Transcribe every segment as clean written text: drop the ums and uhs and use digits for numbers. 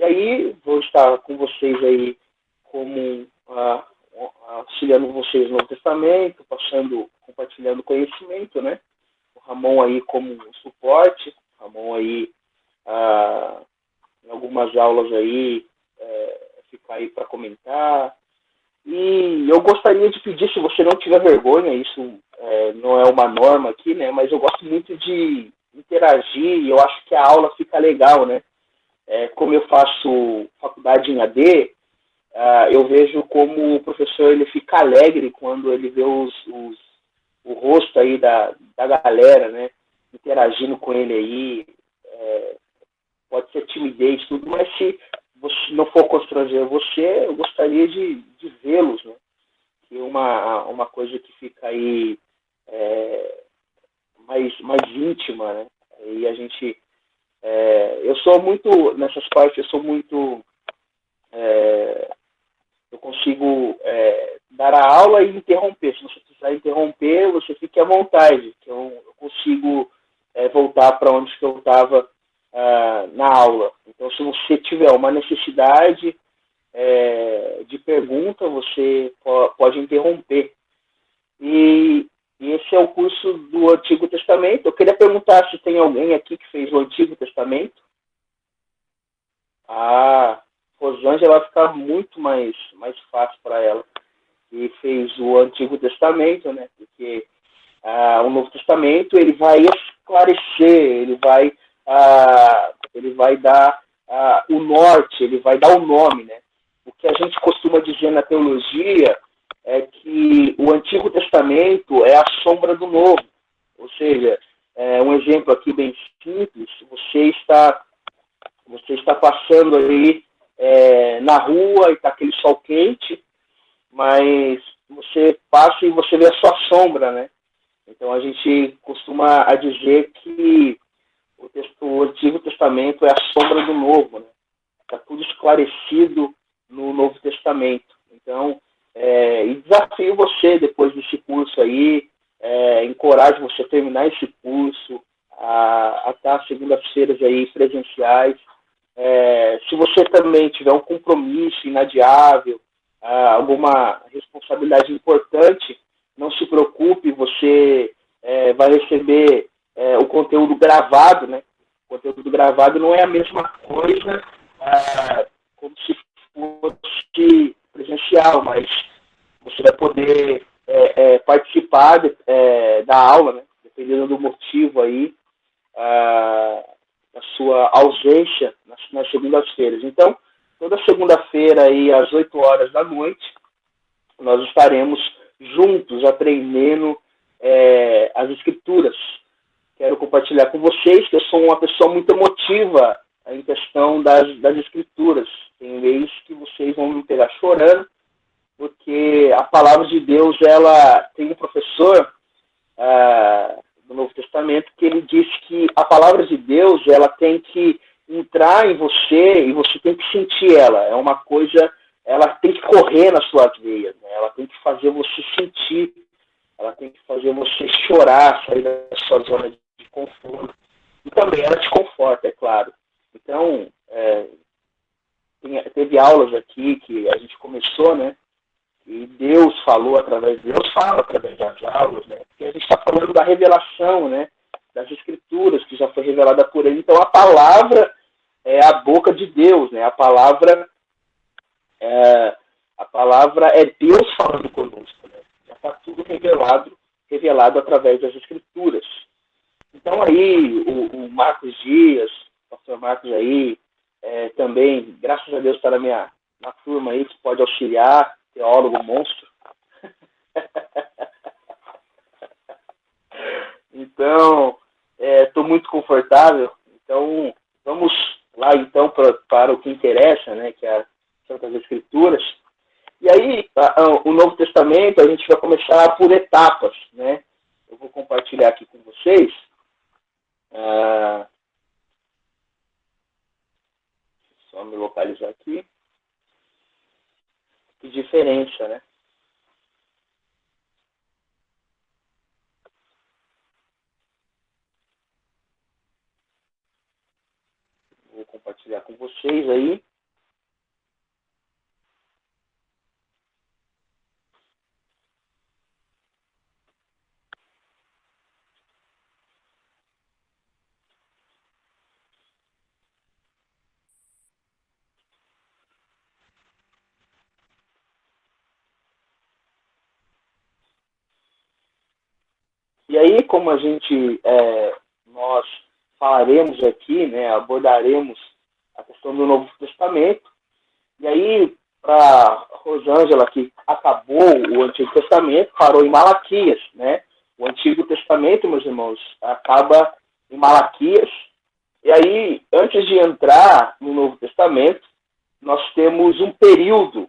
E aí, vou estar com vocês aí como auxiliando vocês no Novo Testamento, compartilhando conhecimento, né? O Ramon aí como suporte, o Ramon aí em algumas aulas aí, ficar aí para comentar. E eu gostaria de pedir, se você não tiver vergonha, isso não é uma norma aqui, né? Mas eu gosto muito de interagir e eu acho que a aula fica legal, né? Como eu faço faculdade em AD, eu vejo como o professor ele fica alegre quando ele vê o rosto aí da galera, né? Interagindo com ele aí. Pode ser timidez, tudo, mas se você não for constranger você, eu gostaria de vê-los, né? Que é uma coisa que fica aí mais íntima, né? E a gente... eu sou muito, nessas partes, eu sou muito... eu consigo dar a aula e interromper. Se você precisar interromper, você fique à vontade, que eu consigo voltar para onde que eu estava na aula. Então, se você tiver uma necessidade de pergunta, você pode interromper. E esse é o curso do Antigo Testamento. Eu queria perguntar se tem alguém aqui que fez o Antigo Testamento. Rosângela vai ficar muito mais fácil para ela. E fez o Antigo Testamento, né? Porque o Novo Testamento ele vai esclarecer, ele vai dar o norte, ele vai dar o nome, né? O que a gente costuma dizer na teologia é que o Antigo Testamento é a sombra do Novo. Ou seja, um exemplo aqui bem simples, você está passando aí na rua e está aquele sol quente, mas você passa e você vê a sua sombra, né? Então a gente costuma dizer que o Antigo Testamento é a sombra do Novo, né? Está tudo esclarecido no Novo Testamento. Então, e desafio você depois desse curso aí, encorajo você a terminar esse curso, a estar segundas-feiras aí presenciais. Se você também tiver um compromisso inadiável, alguma responsabilidade importante, não se preocupe, você vai receber o conteúdo gravado, né? O conteúdo gravado não é a mesma coisa como se fosse presencial, mas você vai poder participar da aula, né? Dependendo do motivo aí, da sua ausência nas segundas-feiras. Então, toda segunda-feira aí às 8 horas da noite, nós estaremos juntos aprendendo as escrituras. Quero compartilhar com vocês que eu sou uma pessoa muito emotiva em questão das escrituras. Tem vezes que vocês vão me pegar chorando, porque a palavra de Deus, ela tem um professor do Novo Testamento que ele diz que a palavra de Deus, ela tem que entrar em você e você tem que sentir ela. É uma coisa, ela tem que correr nas suas veias, né? Ela tem que fazer você sentir, ela tem que fazer você chorar, sair da sua zona de conforto. E também ela te conforta, é claro. Então, teve aulas aqui que a gente começou, né? E Deus falou Deus fala através das aulas, né? Porque a gente está falando da revelação, né? Das escrituras que já foi revelada por ele. Então a palavra é a boca de Deus, né? A palavra é Deus falando conosco, né? Já está tudo revelado através das escrituras. Então aí o Marcos Dias, o pastor Marcos aí, também, graças a Deus, está na turma aí, que pode auxiliar, teólogo monstro. Então, estou muito confortável. Então, vamos lá então para o que interessa, né, que é as Santas Escrituras. E aí, o Novo Testamento, a gente vai começar por etapas, né? Eu vou compartilhar aqui com vocês. Só me localizar aqui. Que diferença, né? Vou compartilhar com vocês aí. E aí, como nós falaremos aqui, né, abordaremos a questão do Novo Testamento, e aí, para Rosângela, que acabou o Antigo Testamento, parou em Malaquias, né? O Antigo Testamento, meus irmãos, acaba em Malaquias. E aí, antes de entrar no Novo Testamento, nós temos um período,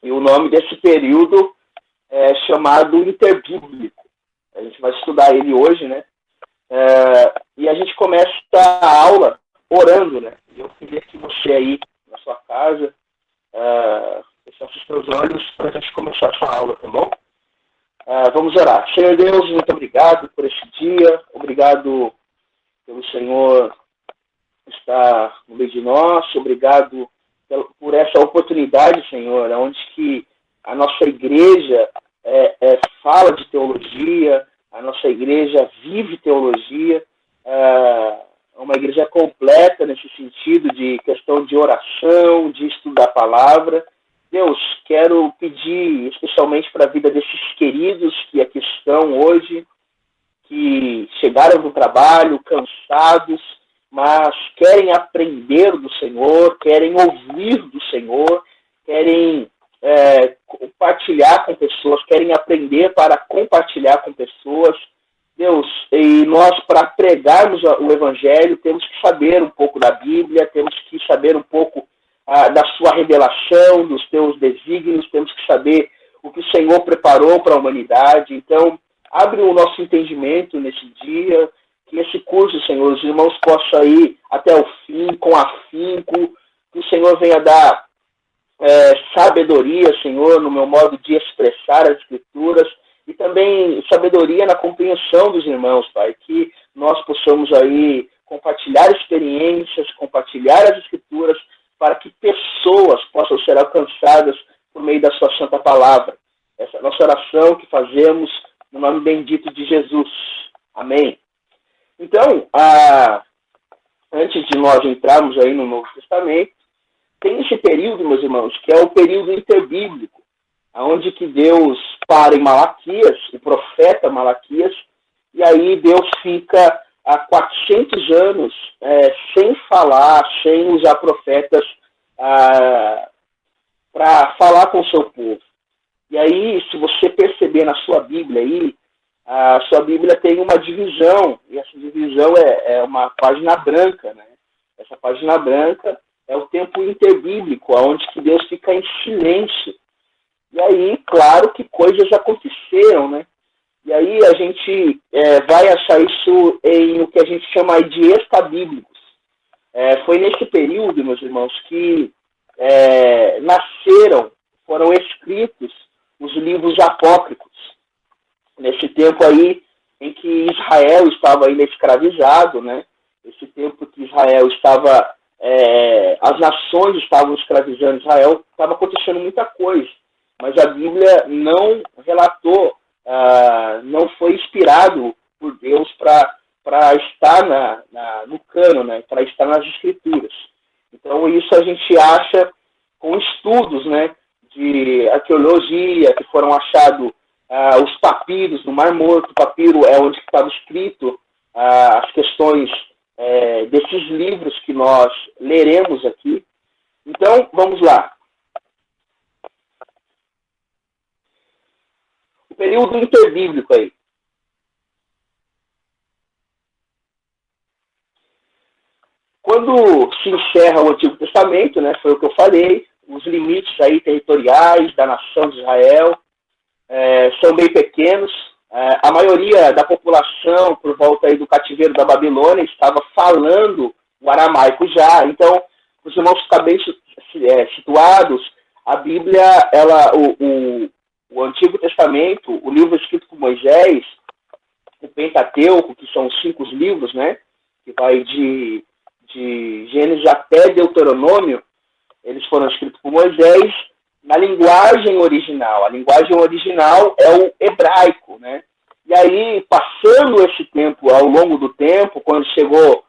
e o nome desse período é chamado interbíblico. A gente vai estudar ele hoje, né? E a gente começa a aula orando, né? Eu queria que você aí, na sua casa, fechasse os seus olhos para a gente começar a sua aula, tá bom? Vamos orar. Senhor Deus, muito obrigado por este dia, obrigado pelo Senhor estar no meio de nós, obrigado por essa oportunidade, Senhor, onde que a nossa igreja fala de teologia, a nossa igreja vive teologia, uma igreja completa nesse sentido de questão de oração, de estudo da palavra. Deus, quero pedir especialmente para a vida desses queridos que aqui estão hoje, que chegaram do trabalho cansados, mas querem aprender do Senhor, querem ouvir do Senhor, querem compartilhar com pessoas, querem aprender para compartilhar com pessoas. Deus, e nós, para pregarmos o Evangelho, temos que saber um pouco da Bíblia, temos que saber um pouco da sua revelação, dos teus desígnios, temos que saber o que o Senhor preparou para a humanidade. Então, abre o nosso entendimento nesse dia, que esse curso, Senhor, os irmãos possam ir até o fim, com afinco, que o Senhor venha dar sabedoria, Senhor, no meu modo de expressar as Escrituras, e também sabedoria na compreensão dos irmãos, Pai, que nós possamos aí compartilhar experiências, compartilhar as Escrituras, para que pessoas possam ser alcançadas por meio da sua santa palavra. Essa é a nossa oração que fazemos no nome bendito de Jesus. Amém. Então, antes de nós entrarmos aí no Novo Testamento, tem esse período, meus irmãos, que é o período interbíblico, onde que Deus para em Malaquias, o profeta Malaquias, e aí Deus fica há 400 anos sem falar, sem usar profetas para falar com o seu povo. E aí, se você perceber na sua Bíblia aí, a sua Bíblia tem uma divisão, e essa divisão é uma página branca, né? Essa página branca é o tempo interbíblico, onde que Deus fica em silêncio. E aí, claro que coisas aconteceram, né? E aí a gente vai achar isso em o que a gente chama de extabíblicos. Foi nesse período, meus irmãos, que foram escritos os livros apócrifos. Nesse tempo aí em que Israel estava ainda escravizado, né? Esse tempo que Israel estava, as nações estavam escravizando Israel, estava acontecendo muita coisa. Mas a Bíblia não relatou, não foi inspirado por Deus para estar no cano, né? Para estar nas Escrituras. Então isso a gente acha com estudos, né? De arqueologia, que foram achados os papiros no Mar Morto. O papiro é onde estava escrito as questões desses livros que nós leremos aqui. Então, vamos lá. O período interbíblico aí. Quando se encerra o Antigo Testamento, né, foi o que eu falei, os limites aí territoriais da nação de Israel são bem pequenos. A maioria da população, por volta aí do cativeiro da Babilônia, estava falando o aramaico já. Então, os irmãos ficarem bem situados, a Bíblia, o Antigo Testamento, o livro escrito por Moisés, o Pentateuco, que são os 5 livros, né, que vai de Gênesis até Deuteronômio, eles foram escritos por Moisés na linguagem original. A linguagem original é o hebraico, né? E aí, passando esse tempo, ao longo do tempo, quando chegou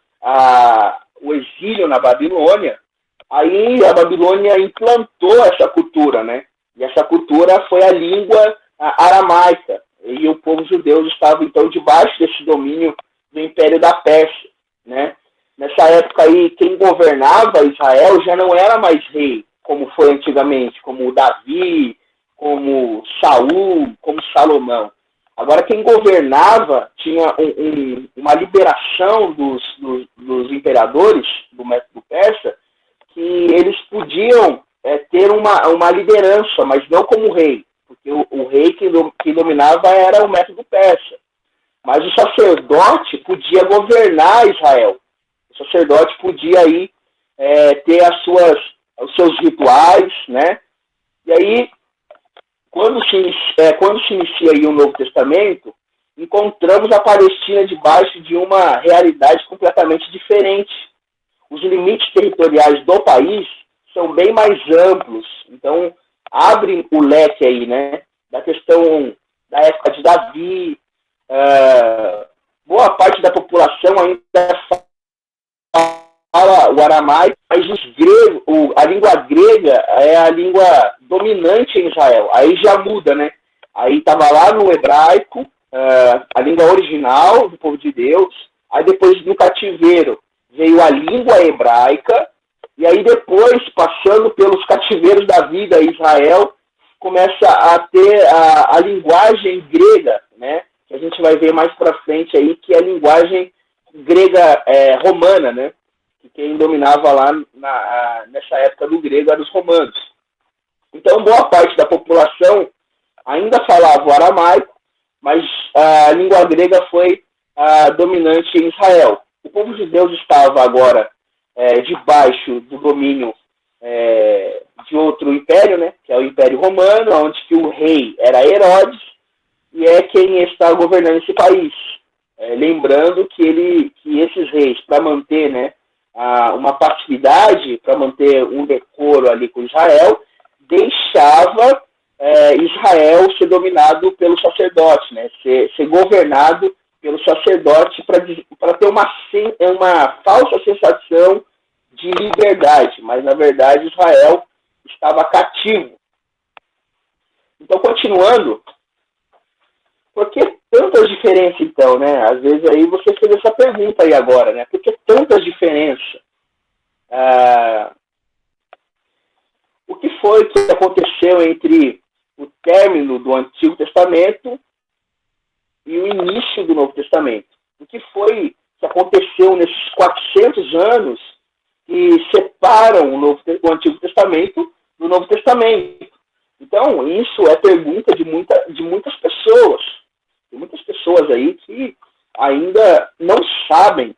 o exílio na Babilônia, aí a Babilônia implantou essa cultura, né? E essa cultura foi a língua aramaica. e o povo judeu estava, então, debaixo desse domínio do Império da Pérsia, né? Nessa época aí, quem governava Israel já não era mais rei, como foi antigamente, como Davi, como Saul, como Salomão. Agora, quem governava tinha uma liberação dos imperadores do método persa, que eles podiam ter uma liderança, mas não como rei, porque o rei que dominava era o método persa. Mas o sacerdote podia governar Israel. O sacerdote podia aí ter os seus rituais, né? E aí, quando se inicia aí o Novo Testamento, encontramos a Palestina debaixo de uma realidade completamente diferente. Os limites territoriais do país são bem mais amplos. Então, abre o leque aí, né? Da questão da época de Davi. Boa parte da população ainda fala o aramaico, mas a língua grega é a língua dominante em Israel. Aí já muda, né? Aí estava lá no hebraico, a língua original do povo de Deus. Aí depois, no cativeiro, veio a língua hebraica. E aí depois, passando pelos cativeiros da vida, Israel começa a ter a linguagem grega, né? Que a gente vai ver mais para frente aí, que é a linguagem grega romana, né? Que quem dominava lá nessa época do grego eram os romanos. Então, boa parte da população ainda falava o aramaico, mas a língua grega foi dominante em Israel. O povo de Deus estava agora debaixo do domínio de outro império, né? Que é o Império Romano, onde que o rei era Herodes, e é quem está governando esse país. Lembrando que esses reis, para manter, né, uma passividade, para manter um decoro ali com Israel, deixava Israel ser dominado pelo sacerdote, né, ser governado pelo sacerdote, para ter uma falsa sensação de liberdade, mas na verdade Israel estava cativo. Então, continuando, por que tantas diferenças, então, né? Às vezes aí você fez essa pergunta aí agora, né? Por que tantas diferenças? O que foi que aconteceu entre o término do Antigo Testamento e o início do Novo Testamento? O que foi que aconteceu nesses 400 anos que separam o Antigo Testamento do Novo Testamento? Então, isso é pergunta de muitas pessoas. Tem muitas pessoas aí que ainda não sabem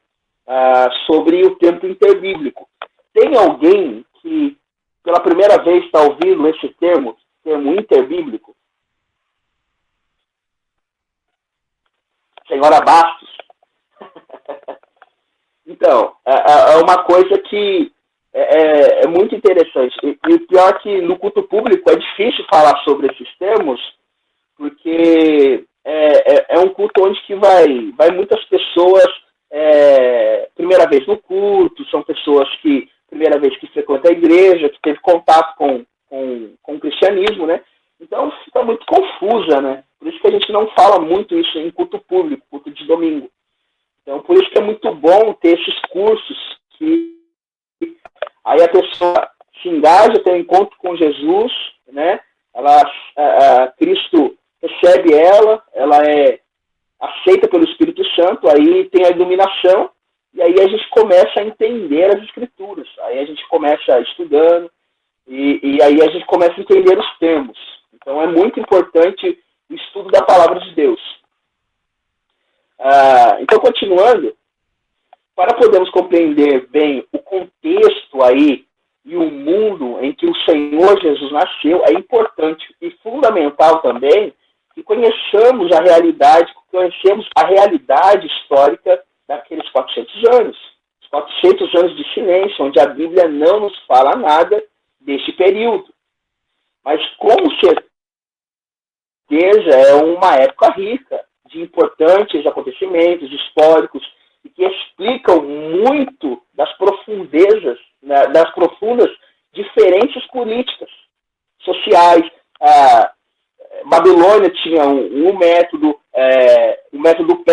sobre o tempo interbíblico. Tem alguém que, pela primeira vez, está ouvindo esse termo interbíblico? Senhora Bastos. Então, é uma coisa que é muito interessante. E o pior é que no culto público é difícil falar sobre esses termos, porque é um culto onde que vai muitas pessoas primeira vez no culto, são pessoas que primeira vez que frequentam a igreja, que teve contato com o cristianismo, né? Então fica muito confusa, né? Por isso que a gente não fala muito isso em culto público, culto de domingo. Então por isso que é muito bom ter esses cursos que aí a pessoa se engaja, tem um encontro com Jesus, né? Cristo recebe ela é aceita pelo Espírito Santo, aí tem a iluminação, e aí a gente começa a entender as Escrituras. Aí a gente começa estudando, e aí a gente começa a entender os termos. Então é muito importante o estudo da Palavra de Deus. Então, continuando, para podermos compreender bem o contexto aí e o mundo em que o Senhor Jesus nasceu, é importante e fundamental também que conheçamos a realidade histórica daqueles 400 anos. Os 400 anos de silêncio, onde a Bíblia não nos fala nada deste período. Mas, com certeza, é uma época rica de importantes acontecimentos históricos e que explicam muito das profundezas, né, das profundas diferenças políticas, sociais. Babilônia Babilônia tinha um método, o método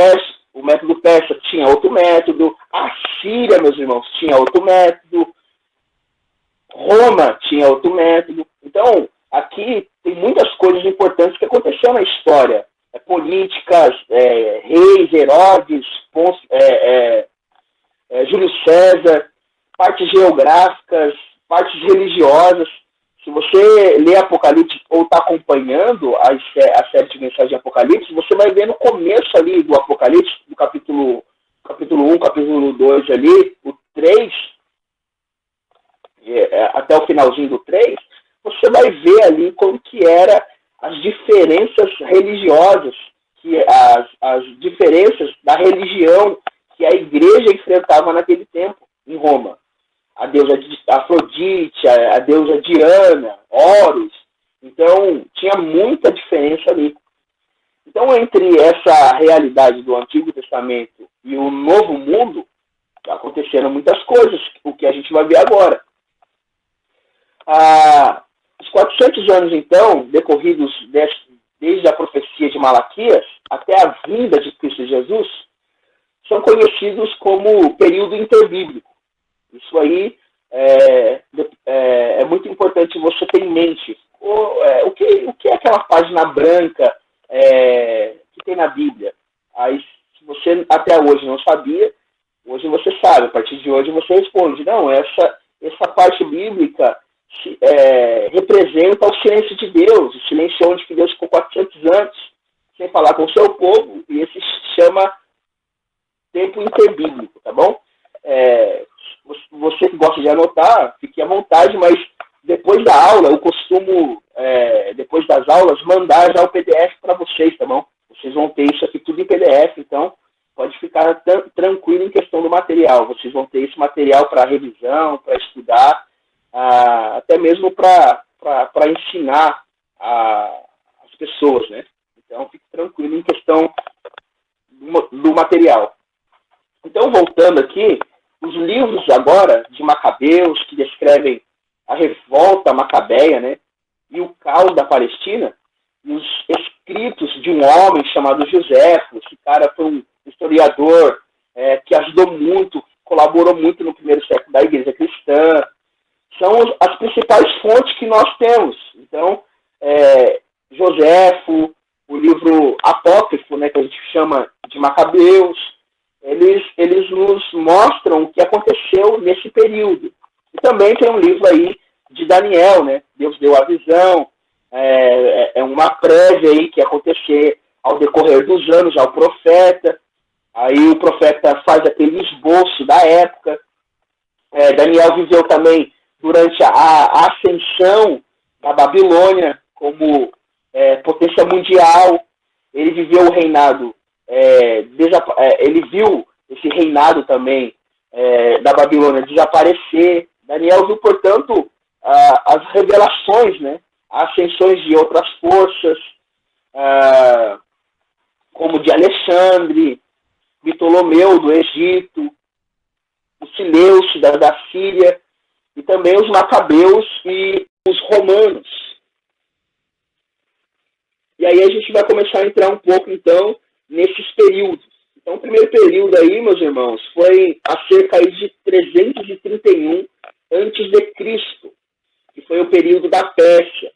persa tinha outro método, a Síria, meus irmãos, tinha outro método, Roma tinha outro método. Então, aqui tem muitas coisas importantes que aconteceram na história. Políticas, reis, Herodes, Júlio César, partes geográficas, partes religiosas. Se você lê Apocalipse ou está acompanhando a série de mensagens de Apocalipse, você vai ver no começo ali do Apocalipse, do capítulo 1, capítulo 2 ali, o 3, até o finalzinho do 3, você vai ver ali como que eram as diferenças religiosas, as diferenças da religião que a igreja enfrentava naquele tempo, em Roma. A deusa Afrodite, a deusa Diana, Horus. Então, tinha muita diferença ali. Então, entre essa realidade do Antigo Testamento e o Novo Mundo, aconteceram muitas coisas, o que a gente vai ver agora. Os 400 anos, então, decorridos desde a profecia de Malaquias até a vinda de Cristo Jesus, são conhecidos como período interbíblico. Isso aí é muito importante você ter em mente. O que é aquela página branca que tem na Bíblia? Aí, se você até hoje não sabia, hoje você sabe. A partir de hoje você responde. Não, essa parte bíblica representa o silêncio de Deus, o silêncio onde que Deus ficou 400 anos sem falar com o seu povo, e esse se chama tempo interbíblico, tá bom? Você que gosta de anotar, fique à vontade, mas depois da aula, eu costumo, depois das aulas, mandar já o PDF para vocês, tá bom? Vocês vão ter isso aqui tudo em PDF, então pode ficar tranquilo em questão do material. Vocês vão ter esse material para revisão, para estudar, até mesmo para ensinar as pessoas, né? Então, fique tranquilo em questão do material. Então, voltando aqui, os livros agora de Macabeus, que descrevem a revolta macabeia, né, e o caos da Palestina, e os escritos de um homem chamado Joséfo. Esse cara foi um historiador que ajudou muito, colaborou muito no primeiro século da Igreja Cristã. São as principais fontes que nós temos. Então, Joséfo, o livro apócrifo, né, que a gente chama de Macabeus, eles nos mostram o que aconteceu nesse período. E também tem um livro aí de Daniel, né? Deus deu a visão, uma prévia aí que ia acontecer ao decorrer dos anos ao profeta. Aí o profeta faz aquele esboço da época. Daniel viveu também durante a ascensão da Babilônia como potência mundial. Ele viveu o reinado, ele viu esse reinado também da Babilônia desaparecer. Daniel viu, portanto, as revelações, né, as ascensões de outras forças, como de Alexandre, Ptolomeu do Egito, os Sileucidas da Síria, e também os Macabeus e os romanos. E aí a gente vai começar a entrar um pouco, então, nesses períodos. Então, o primeiro período aí, meus irmãos, foi acerca de 331 a.C., que foi o período da Pérsia.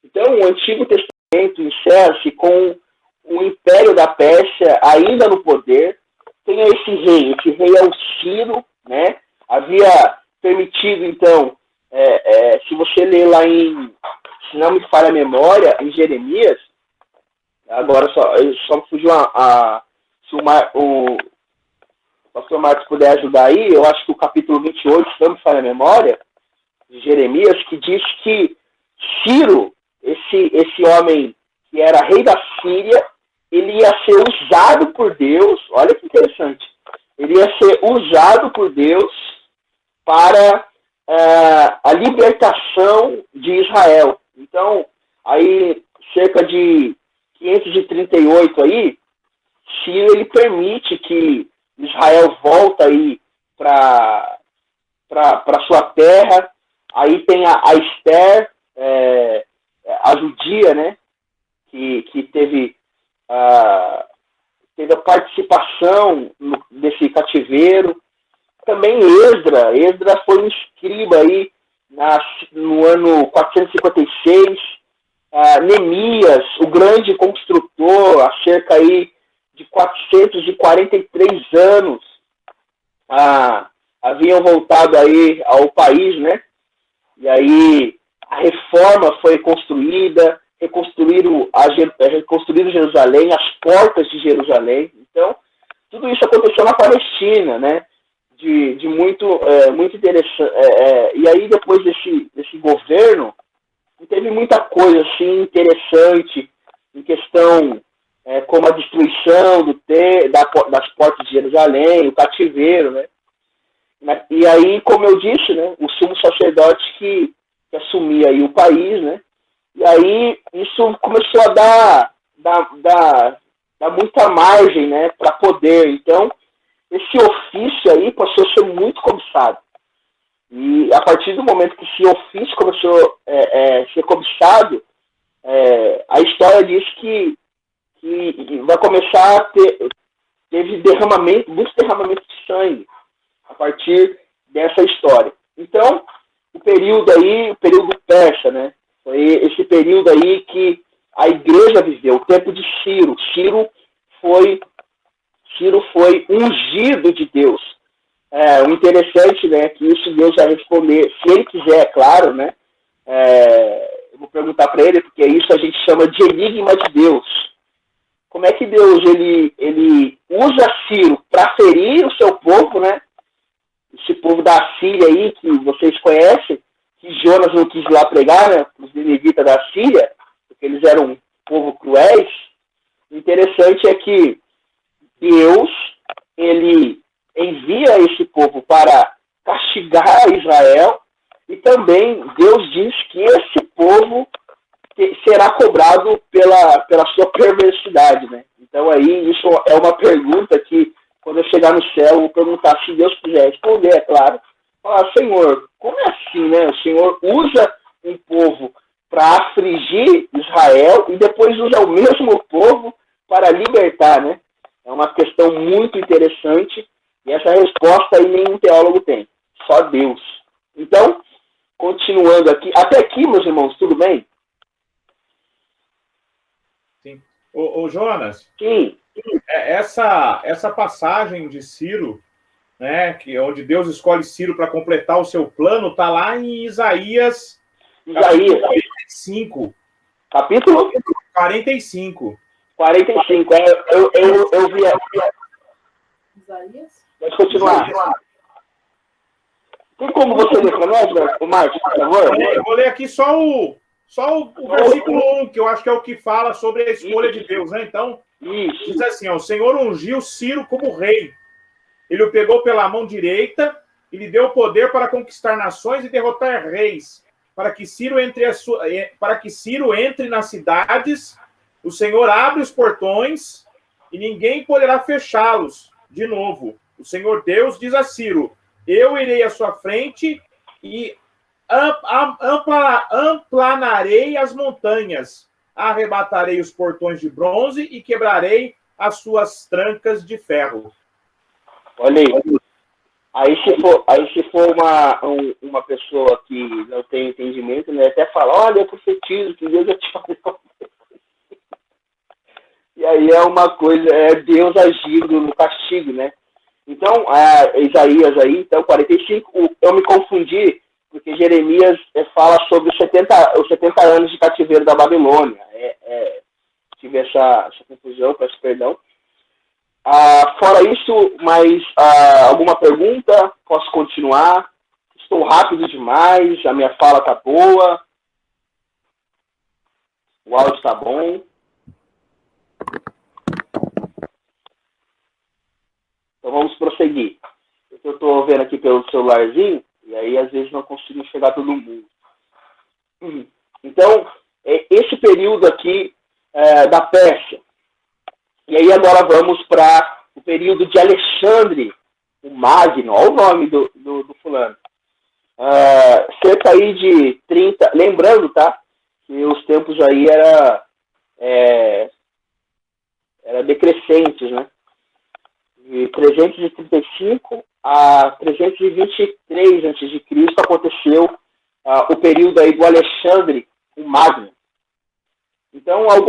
Então, o Antigo Testamento encerra-se com o Império da Pérsia ainda no poder. Tem esse rei é o Ciro, né? Havia permitido, então, se você ler lá se não me falha a memória, em Jeremias, agora só fugiu se o pastor Marcos puder ajudar aí, eu acho que o capítulo 28, se não me falha a memória, de Jeremias, que diz que Ciro, esse homem que era rei da Síria, ele ia ser usado por Deus, olha que interessante, ele ia ser usado por Deus para a libertação de Israel. Então, aí, cerca de 538 aí, Ciro ele permite que Israel volta aí para sua terra. Aí tem a Esther, a judia, né? que teve teve a participação desse cativeiro. Também Esdras foi um escriba aí no ano 456. Neemias, o grande construtor, há cerca aí de 443 anos, haviam voltado aí ao país, né? E aí a reforma foi construída, reconstruíram Jerusalém, as portas de Jerusalém. Então, tudo isso aconteceu na Palestina, né? De muito interessante. E aí, depois desse governo, teve muita coisa assim, interessante em questão como a destruição das portas de Jerusalém, o cativeiro, né? E aí, como eu disse, né, o sumo sacerdote que assumia aí o país, né? E aí isso começou a dar muita margem, né, para poder. Então, esse ofício aí passou a ser muito cobiçado. E a partir do momento que esse ofício começou a ser cobiçado, a história diz que vai começar a teve muitos derramamentos de sangue a partir dessa história. Então, o período persa, né? Foi esse período aí que a igreja viveu, o tempo de Ciro. Ciro foi ungido de Deus. O interessante, né, que isso Deus vai responder, se ele quiser, é claro, né? Eu vou perguntar para ele, porque isso a gente chama de enigma de Deus. Como é que Deus ele usa Ciro para ferir o seu povo, né? Esse povo da Síria aí, que vocês conhecem, que Jonas não quis ir lá pregar, né? Os ninivitas da Síria, porque eles eram um povo cruéis. O interessante é que Deus, ele envia esse povo para castigar Israel, e também Deus diz que esse povo será cobrado pela sua perversidade, né? Então aí isso é uma pergunta que quando eu chegar no céu eu vou perguntar, se Deus quiser responder, é claro, falar, Senhor, como é assim, né? O Senhor usa um povo para afligir Israel e depois usa o mesmo povo para libertar, né? É uma questão muito interessante e essa resposta aí nenhum teólogo tem, só Deus. Então, continuando aqui, até aqui, meus irmãos, tudo bem? Sim. Ô Jonas, sim. Essa passagem de Ciro, né, que onde Deus escolhe Ciro para completar o seu plano, está lá em Isaías 45. Capítulo 45. 45. Eu vi. Isaías? Pode continuar. Tem como você ler para nós, o Marcos, por favor? Eu vou ler aqui só o versículo 1, que eu acho que é o que fala sobre a escolha de Deus, né? Então, diz assim, o Senhor ungiu Ciro como rei. Ele o pegou pela mão direita e lhe deu poder para conquistar nações e derrotar reis, para que Ciro entre nas cidades. O Senhor abre os portões e ninguém poderá fechá-los de novo. O Senhor Deus diz a Ciro, eu irei à sua frente e aplanarei as montanhas, arrebatarei os portões de bronze e quebrarei as suas trancas de ferro. Olha aí. Se for uma pessoa que não tem entendimento, né, até fala, olha, eu profetizo que Deus vai te fazer. E aí é uma coisa, Deus agindo no castigo, né? Então, Isaías aí, então 45, eu me confundi, porque Jeremias fala sobre os 70 anos de cativeiro da Babilônia. Tive essa confusão, peço perdão. Fora isso, mais alguma pergunta? Posso continuar? Estou rápido demais, a minha fala está boa, o áudio está bom. Então vamos prosseguir. Eu estou vendo aqui pelo celularzinho, e aí às vezes não consigo enxergar todo mundo. Então, esse período aqui da Pérsia. E aí agora vamos para o período de Alexandre, o Magno, olha o nome do fulano. Cerca aí de 30, lembrando, tá, que os tempos aí era decrescentes, né? De 335 a 323 a.C. aconteceu o período aí do Alexandre o Magno. Então, ao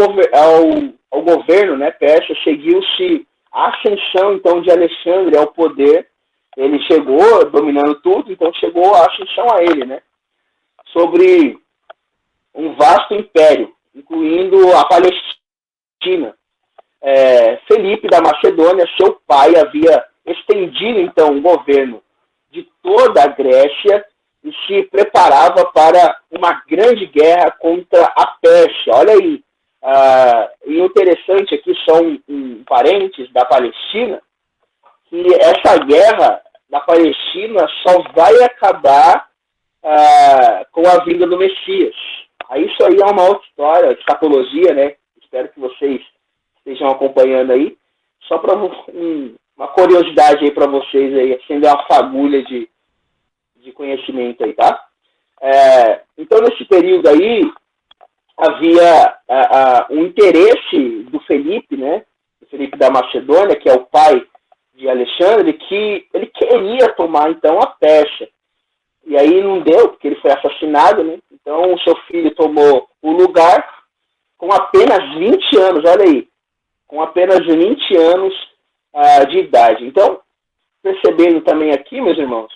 governo, né, persa, seguiu-se a ascensão, então, de Alexandre ao poder. Ele chegou dominando tudo, então chegou a ascensão a ele, né, sobre um vasto império, incluindo a Palestina. Felipe da Macedônia, seu pai, havia estendido, então, o governo de toda a Grécia e se preparava para uma grande guerra contra a Pérsia. Olha aí, e o interessante aqui, só um parênteses da Palestina, que essa guerra da Palestina só vai acabar com a vinda do Messias. Isso aí é uma outra história, de escatologia, né? Espero que vocês estejam acompanhando aí. Só para uma curiosidade aí para vocês aí, acender uma fagulha de conhecimento aí, tá? Então, nesse período aí, havia um interesse do Felipe, né? Do Felipe da Macedônia, que é o pai de Alexandre, que ele queria tomar, então, a Pérsia. E aí não deu, porque ele foi assassinado, né? Então, o seu filho tomou o lugar com apenas 20 anos, olha aí, com apenas 20 anos de idade. Então, percebendo também aqui, meus irmãos,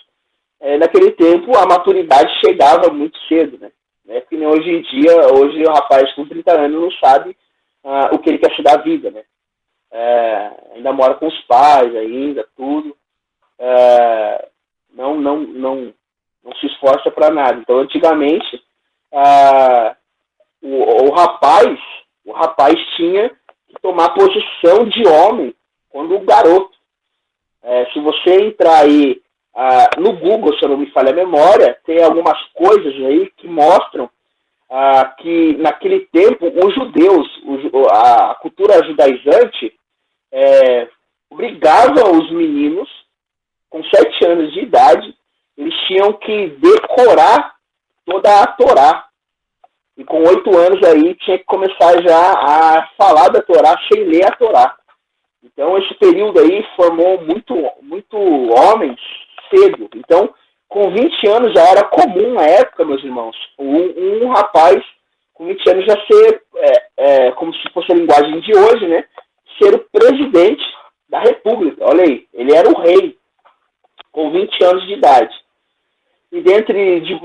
naquele tempo a maturidade chegava muito cedo, né? Que nem hoje em dia, hoje o rapaz com 30 anos não sabe o que ele quer ser da vida, né? Ainda mora com os pais, ainda, tudo. Não se esforça para nada. Então, antigamente, o rapaz tinha que tomar posição de homem quando o garoto. Se você entrar aí no Google, se eu não me falha a memória, tem algumas coisas aí que mostram que naquele tempo os judeus, a cultura judaizante, obrigava os meninos com 7 anos de idade, eles tinham que decorar toda a Torá. E com 8 anos aí tinha que começar já a falar da Torá sem ler a Torá. Então esse período aí formou muito homens cedo. Então, com 20 anos já era comum na época, meus irmãos, um rapaz com 20 anos já ser, como se fosse a linguagem de hoje, né, ser o presidente da República. Olha aí, ele era o rei, com 20 anos de idade. E dentro de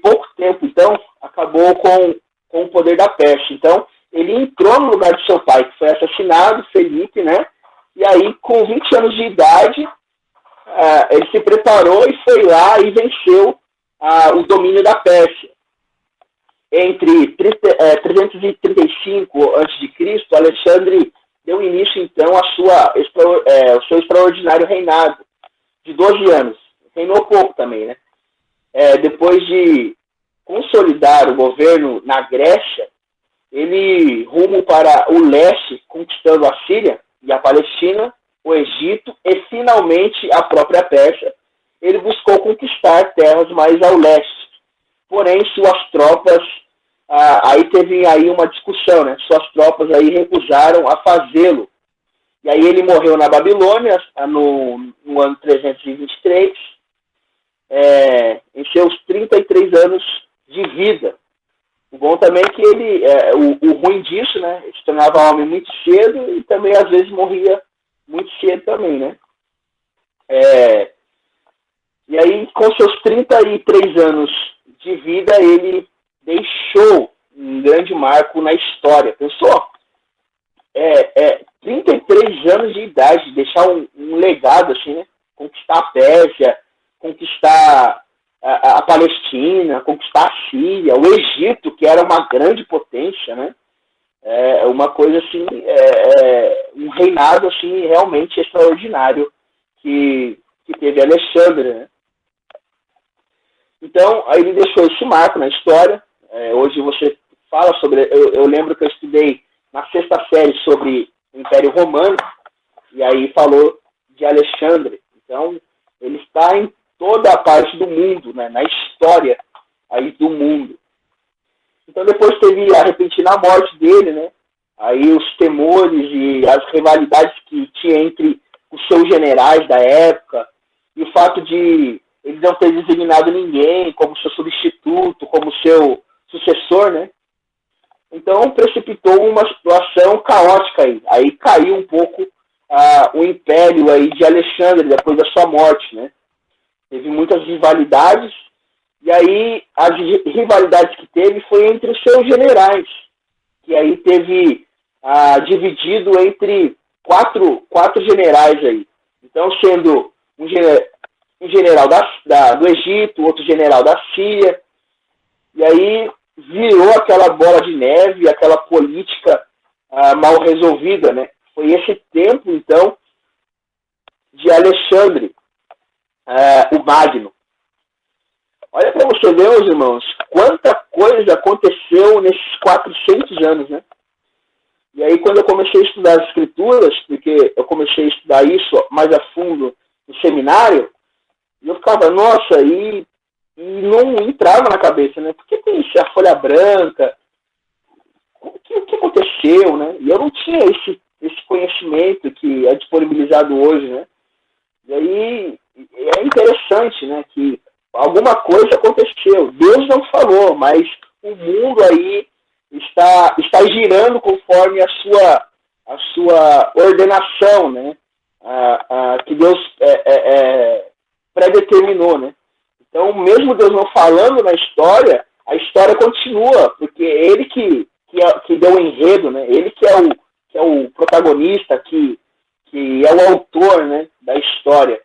pouco tempo, então, acabou com o poder da Pérsia. Então, ele entrou no lugar de seu pai, que foi assassinado, Felipe, né, e aí, com 20 anos de idade, ele se preparou e foi lá e venceu o domínio da Pérsia. Entre 335 a.C., Alexandre deu início, então, ao seu extraordinário reinado de 12 anos. Reinou pouco também, né? Depois de consolidar o governo na Grécia, ele rumo para o leste, conquistando a Síria e a Palestina, o Egito e, finalmente, a própria Pérsia. Ele buscou conquistar terras mais ao leste. Porém, suas tropas, aí teve aí uma discussão, né? Suas tropas aí recusaram a fazê-lo. E aí ele morreu na Babilônia, no ano 323, em seus 33 anos de vida. O bom também é que ele, o ruim disso, né? Ele se tornava homem muito cedo e também, às vezes, morria muito cedo também, né? E aí, com seus 33 anos de vida, ele deixou um grande marco na história. Pensou? 33 anos de idade, deixar um legado, assim, né? Conquistar a Pérsia, conquistar a Palestina, conquistar a Síria, o Egito, que era uma grande potência, né? Uma coisa assim, um reinado assim realmente extraordinário que teve Alexandre, né? Então, aí ele deixou esse marco na história. Hoje você fala sobre... Eu lembro que eu estudei na 6ª série sobre o Império Romano, e aí falou de Alexandre. Então, ele está em toda a parte do mundo, né? Na história aí do mundo. Então depois teve a repentina morte dele, né? Aí os temores e as rivalidades que tinha entre os seus generais da época, e o fato de ele não ter designado ninguém como seu substituto, como seu sucessor, né? Então precipitou uma situação caótica aí. Aí caiu um pouco o império aí de Alexandre depois da sua morte, né? Teve muitas rivalidades, e aí as rivalidades que teve foi entre os seus generais, que aí teve dividido entre quatro generais aí. Então, sendo um general do Egito, outro general da Síria, e aí virou aquela bola de neve, aquela política mal resolvida, né? Foi esse tempo, então, de Alexandre, o Magno. Olha para você ver, meus irmãos, quanta coisa aconteceu nesses 400 anos, né? E aí, quando eu comecei a estudar as escrituras, porque eu comecei a estudar isso mais a fundo no seminário, eu ficava, nossa, e não entrava na cabeça, né? Por que tem a folha branca? O que aconteceu, né? E eu não tinha esse conhecimento que é disponibilizado hoje, né? E aí, é interessante, né, que alguma coisa aconteceu. Deus não falou, mas o mundo aí está girando conforme a sua ordenação, né? Que Deus predeterminou, né? Então, mesmo Deus não falando na história, a história continua, porque é Ele que deu o enredo, né? Ele que é o protagonista, que é o autor, né, da história.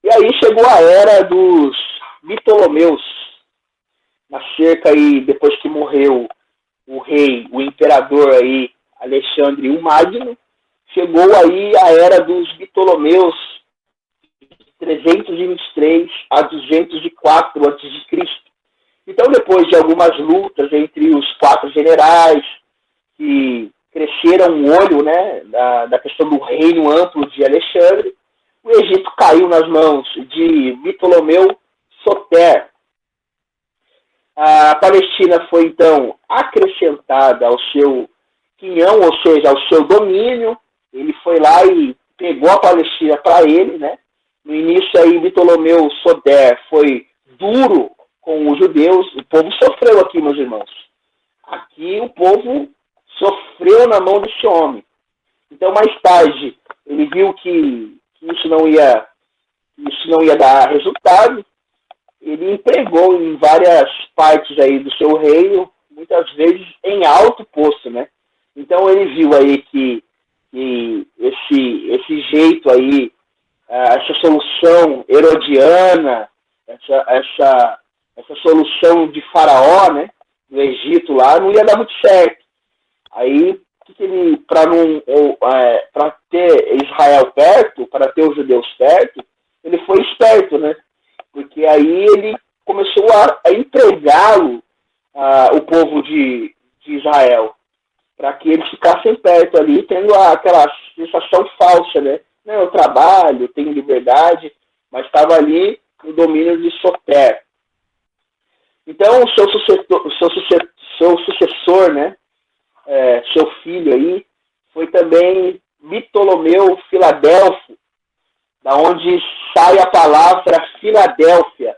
E aí chegou a era dos Ptolomeus, na cerca aí, depois que morreu o rei, o imperador aí, Alexandre o Magno, chegou aí a era dos Ptolomeus, de 323 a 204 a.C. Então, depois de algumas lutas entre os 4 generais, que cresceram o olho, né, da questão do reino amplo de Alexandre, o Egito caiu nas mãos de Ptolomeu Soter. A Palestina foi, então, acrescentada ao seu quinhão, ou seja, ao seu domínio. Ele foi lá e pegou a Palestina para ele, né? No início aí, Ptolomeu Soter foi duro com os judeus. O povo sofreu aqui, meus irmãos. Aqui o povo sofreu na mão desse homem. Então, mais tarde, ele viu que isso não ia dar resultado. Ele empregou em várias partes aí do seu reino, muitas vezes em alto posto, né? Então, ele viu aí que esse jeito aí, essa solução herodiana, essa solução de Faraó, né, do Egito lá, não ia dar muito certo. Aí, para ter Israel perto, para ter os judeus perto, ele foi esperto, né? Porque aí ele começou a entregá-lo, o povo de Israel, para que eles ficassem perto ali, tendo aquela sensação falsa, né? Não, eu trabalho, tenho liberdade, mas estava ali no domínio de Soter. Então, o seu sucessor, né? Seu filho aí, foi também Ptolomeu Filadélfo, da onde sai a palavra Filadélfia.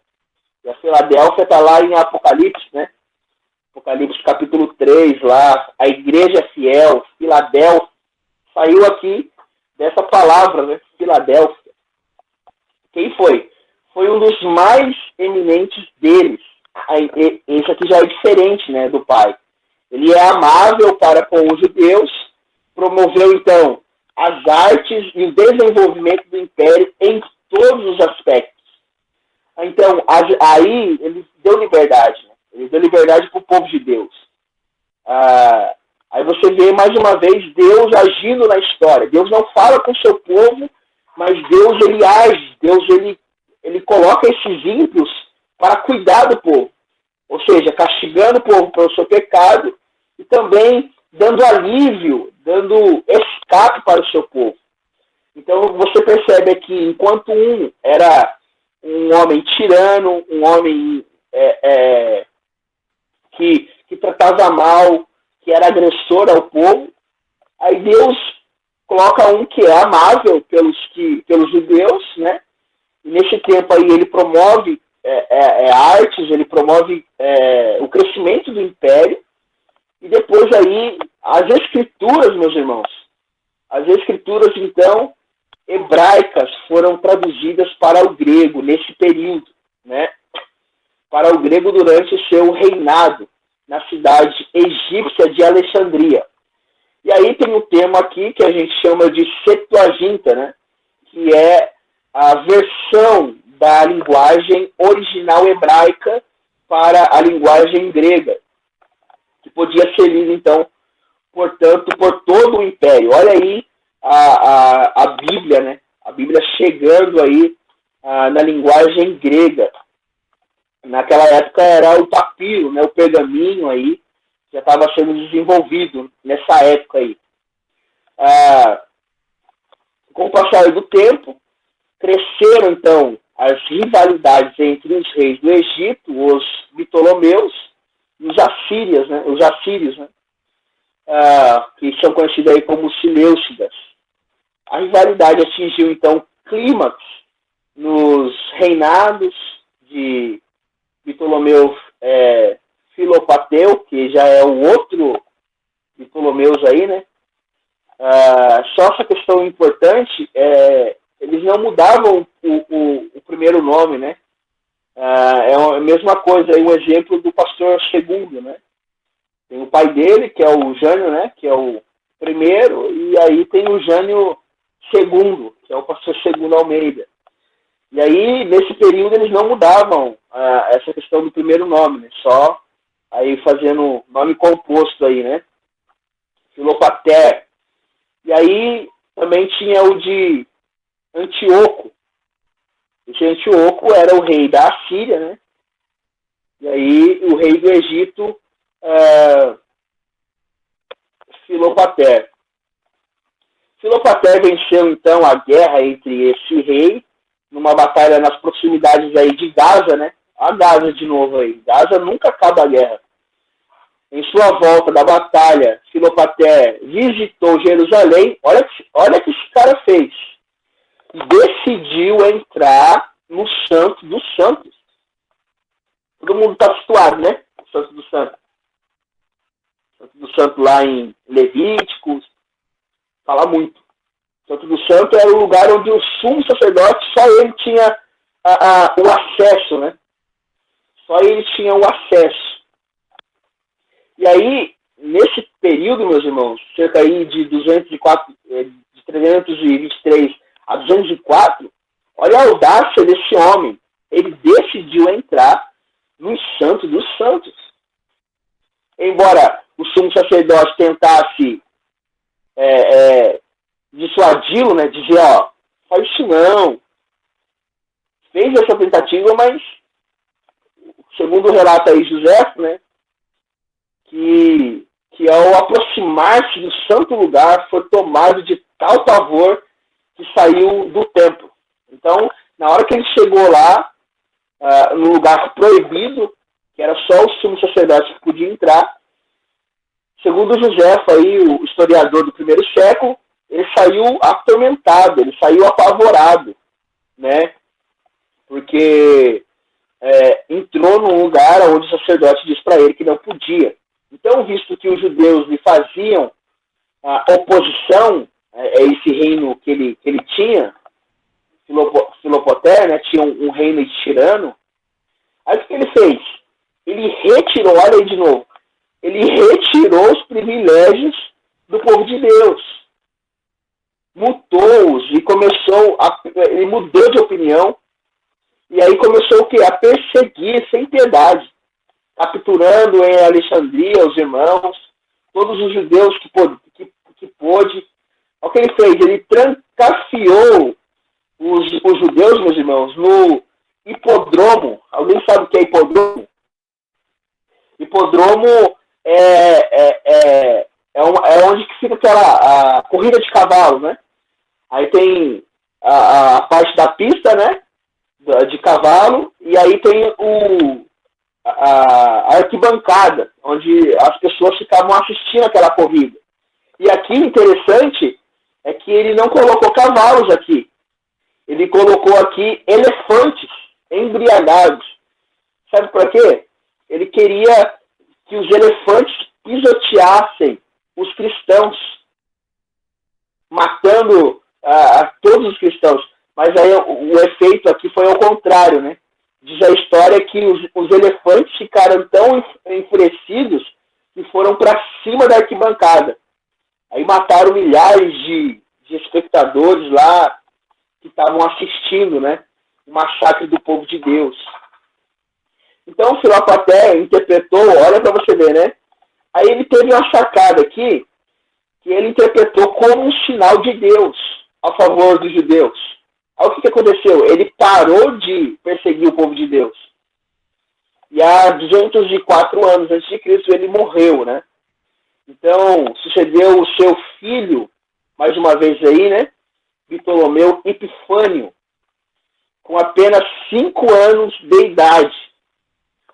E a Filadélfia está lá em Apocalipse, né? Apocalipse capítulo 3, lá, a igreja fiel, Filadélfia, saiu aqui dessa palavra, né? Filadélfia. Quem foi? Foi um dos mais eminentes deles. Esse aqui já é diferente, né, do pai. Ele é amável para com os judeus, promoveu, então, as artes e o desenvolvimento do império em todos os aspectos. Então, aí ele deu liberdade, né? Ele deu liberdade para o povo de Deus. Aí você vê, mais uma vez, Deus agindo na história. Deus não fala com o seu povo, mas Deus, ele age. Deus, ele coloca esses ímpios para cuidar do povo. Ou seja, castigando o povo pelo seu pecado e também dando alívio, dando escape para o seu povo. Então você percebe que enquanto um era um homem tirano, um homem que tratava mal, que era agressor ao povo. Aí Deus coloca um que é amável pelos judeus, né? E nesse tempo aí ele promove artes, ele promove o crescimento do império. E depois aí as escrituras, meus irmãos, as escrituras então hebraicas foram traduzidas para o grego nesse período, né? Para o grego durante o seu reinado na cidade egípcia de Alexandria. E aí tem um tema aqui que a gente chama de Septuaginta, né? Que é a versão da linguagem original hebraica para a linguagem grega, que podia ser lida, então, portanto, por todo o Império. Olha aí a Bíblia, né? A Bíblia chegando aí na linguagem grega. Naquela época era o papiro, né? O pergaminho aí, já estava sendo desenvolvido nessa época aí. Com o passar do tempo, cresceram, então, as rivalidades entre os reis do Egito, os Ptolomeus, e os assírios, né? Que são conhecidos aí como Seleucidas. A rivalidade atingiu, então, clímax nos reinados de Ptolomeu Filopateu, que já é o outro Ptolomeus aí, né? Só essa questão importante, eles não mudavam o primeiro nome, né? É a mesma coisa, aí um exemplo do pastor segundo, né? Tem o pai dele, que é o Jânio, né? Que é o primeiro, e aí tem o Jânio segundo, que é o pastor segundo Almeida. E aí, nesse período, eles não mudavam essa questão do primeiro nome, né? Só aí fazendo nome composto aí, né? Filopater. E aí também tinha o de Antíoco. Esse Antíoco era o rei da Assíria, né? E aí o rei do Egito, Filopater. Filopater venceu então a guerra entre esse rei numa batalha nas proximidades aí de Gaza, né? A Gaza de novo aí. Gaza nunca acaba a guerra. Em sua volta da batalha, Filopater visitou Jerusalém. Olha que esse cara fez. Decidiu entrar no Santo dos Santos. Todo mundo está situado, né? O Santo dos Santos. O Santo do Santo lá em Levíticos. Fala muito. O Santo do Santo era o lugar onde o sumo sacerdote, só ele tinha o acesso, né? Só ele tinha o acesso. E aí, nesse período, meus irmãos, cerca aí de 323 a 204, olha a audácia desse homem. Ele decidiu entrar no Santo dos Santos. Embora o sumo sacerdote tentasse dissuadi-lo, né, dizer, faz isso não. Fez essa tentativa, mas segundo relata aí José, né, que ao aproximar-se do santo lugar foi tomado de tal pavor que saiu do templo. Então, na hora que ele chegou lá, no lugar proibido, que era só o sumo sacerdote que podia entrar, segundo José, aí, o historiador do primeiro século, ele saiu atormentado, ele saiu apavorado, né? Porque entrou num lugar onde o sacerdote disse para ele que não podia. Então, visto que os judeus lhe faziam oposição a esse reino que ele tinha, Filopater, né, tinha um reino de tirano, aí o que ele fez? Ele retirou, olha aí de novo, ele retirou os privilégios do povo de Deus, mutou-os e ele mudou de opinião, e aí começou o quê? A perseguir sem piedade, capturando em Alexandria os irmãos, todos os judeus que pôde. O que ele fez? Ele trancafiou os judeus, meus irmãos, no hipodromo. Alguém sabe o que é hipodromo? Hipodromo é onde que fica aquela corrida de cavalo, né? Aí tem a parte da pista, né? De cavalo, e aí tem a arquibancada, onde as pessoas ficavam assistindo aquela corrida. E aqui, interessante, é que ele não colocou cavalos aqui. Ele colocou aqui elefantes embriagados. Sabe para quê? Ele queria que os elefantes pisoteassem os cristãos, matando todos os cristãos. Mas aí o efeito aqui foi ao contrário, né? Diz a história que os elefantes ficaram tão enfurecidos que foram para cima da arquibancada. Aí mataram milhares de espectadores lá que estavam assistindo, né? O massacre do povo de Deus. Então o Filopaté interpretou, olha para você ver, né? Aí ele teve uma sacada aqui, que ele interpretou como um sinal de Deus a favor dos judeus. Aí o que aconteceu? Ele parou de perseguir o povo de Deus. E há 204 anos antes de Cristo ele morreu, né? Então sucedeu o seu filho, mais uma vez aí, né? Ptolomeu Epifânio, com apenas 5 anos de idade.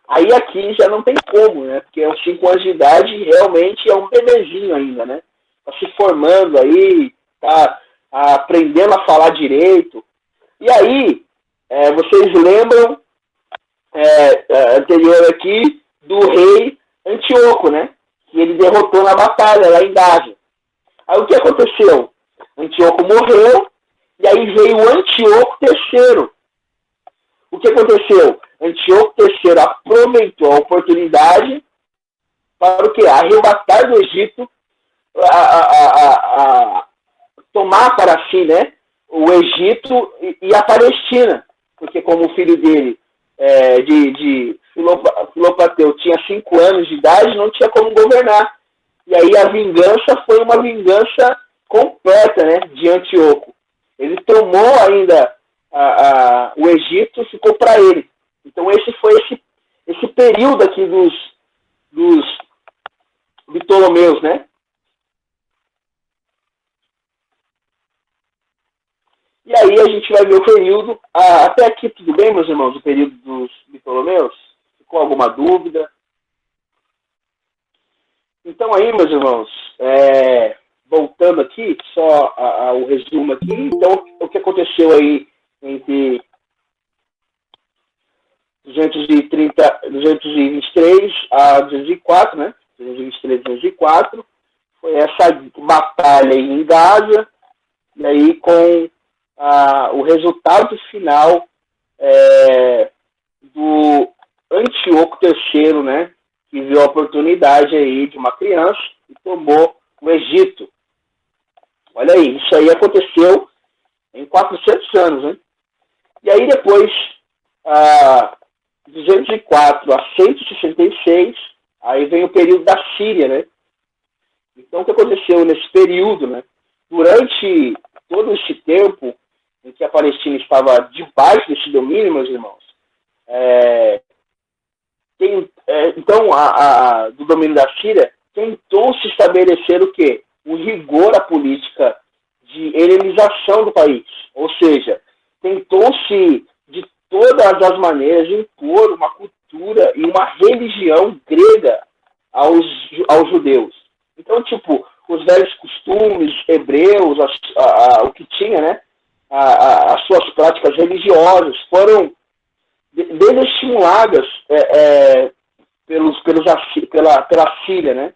Aí aqui já não tem como, né? Porque aos 5 anos de idade realmente é um bebezinho ainda, né? Tá se formando aí, tá aprendendo a falar direito. E aí, vocês lembram anterior aqui do rei Antíoco, né? Que ele derrotou na batalha lá em Gásia. Aí o que aconteceu? Antíoco morreu, e aí veio o Antíoco III. O que aconteceu? Antíoco III aproveitou a oportunidade para o quê? Arrebatar do Egito, tomar para si, né, o Egito e a Palestina. Porque como o filho dele, de Filopateu, tinha 5 anos de idade, não tinha como governar. E aí a vingança foi uma vingança completa, né, de Antíoco. Ele tomou ainda o Egito e ficou para ele. Então esse foi esse período aqui dos Ptolomeus, né? E aí a gente vai ver o período, até aqui tudo bem, meus irmãos, o período dos Ptolomeus? Ficou alguma dúvida? Então aí, meus irmãos, voltando aqui, só o resumo aqui. Então, o que aconteceu aí entre 223 a 204, né? 223 a 204, foi essa batalha aí em Gásia, e aí com o resultado final do Antíoco III, né? Que viu a oportunidade aí de uma criança e tomou o Egito. Olha aí, isso aí aconteceu em 400 anos, né? E aí depois, 204 a 166, aí vem o período da Síria, né? Então o que aconteceu nesse período, né? Durante todo esse tempo em que a Palestina estava debaixo desse domínio, meus irmãos, então do domínio da Síria, tentou se estabelecer o quê? Um rigor à política de helenização do país. Ou seja, tentou-se de todas as maneiras impor uma cultura e uma religião grega aos judeus. Então, tipo, os velhos costumes hebreus, o que tinha, né? As suas práticas religiosas foram desestimuladas pela Síria, né?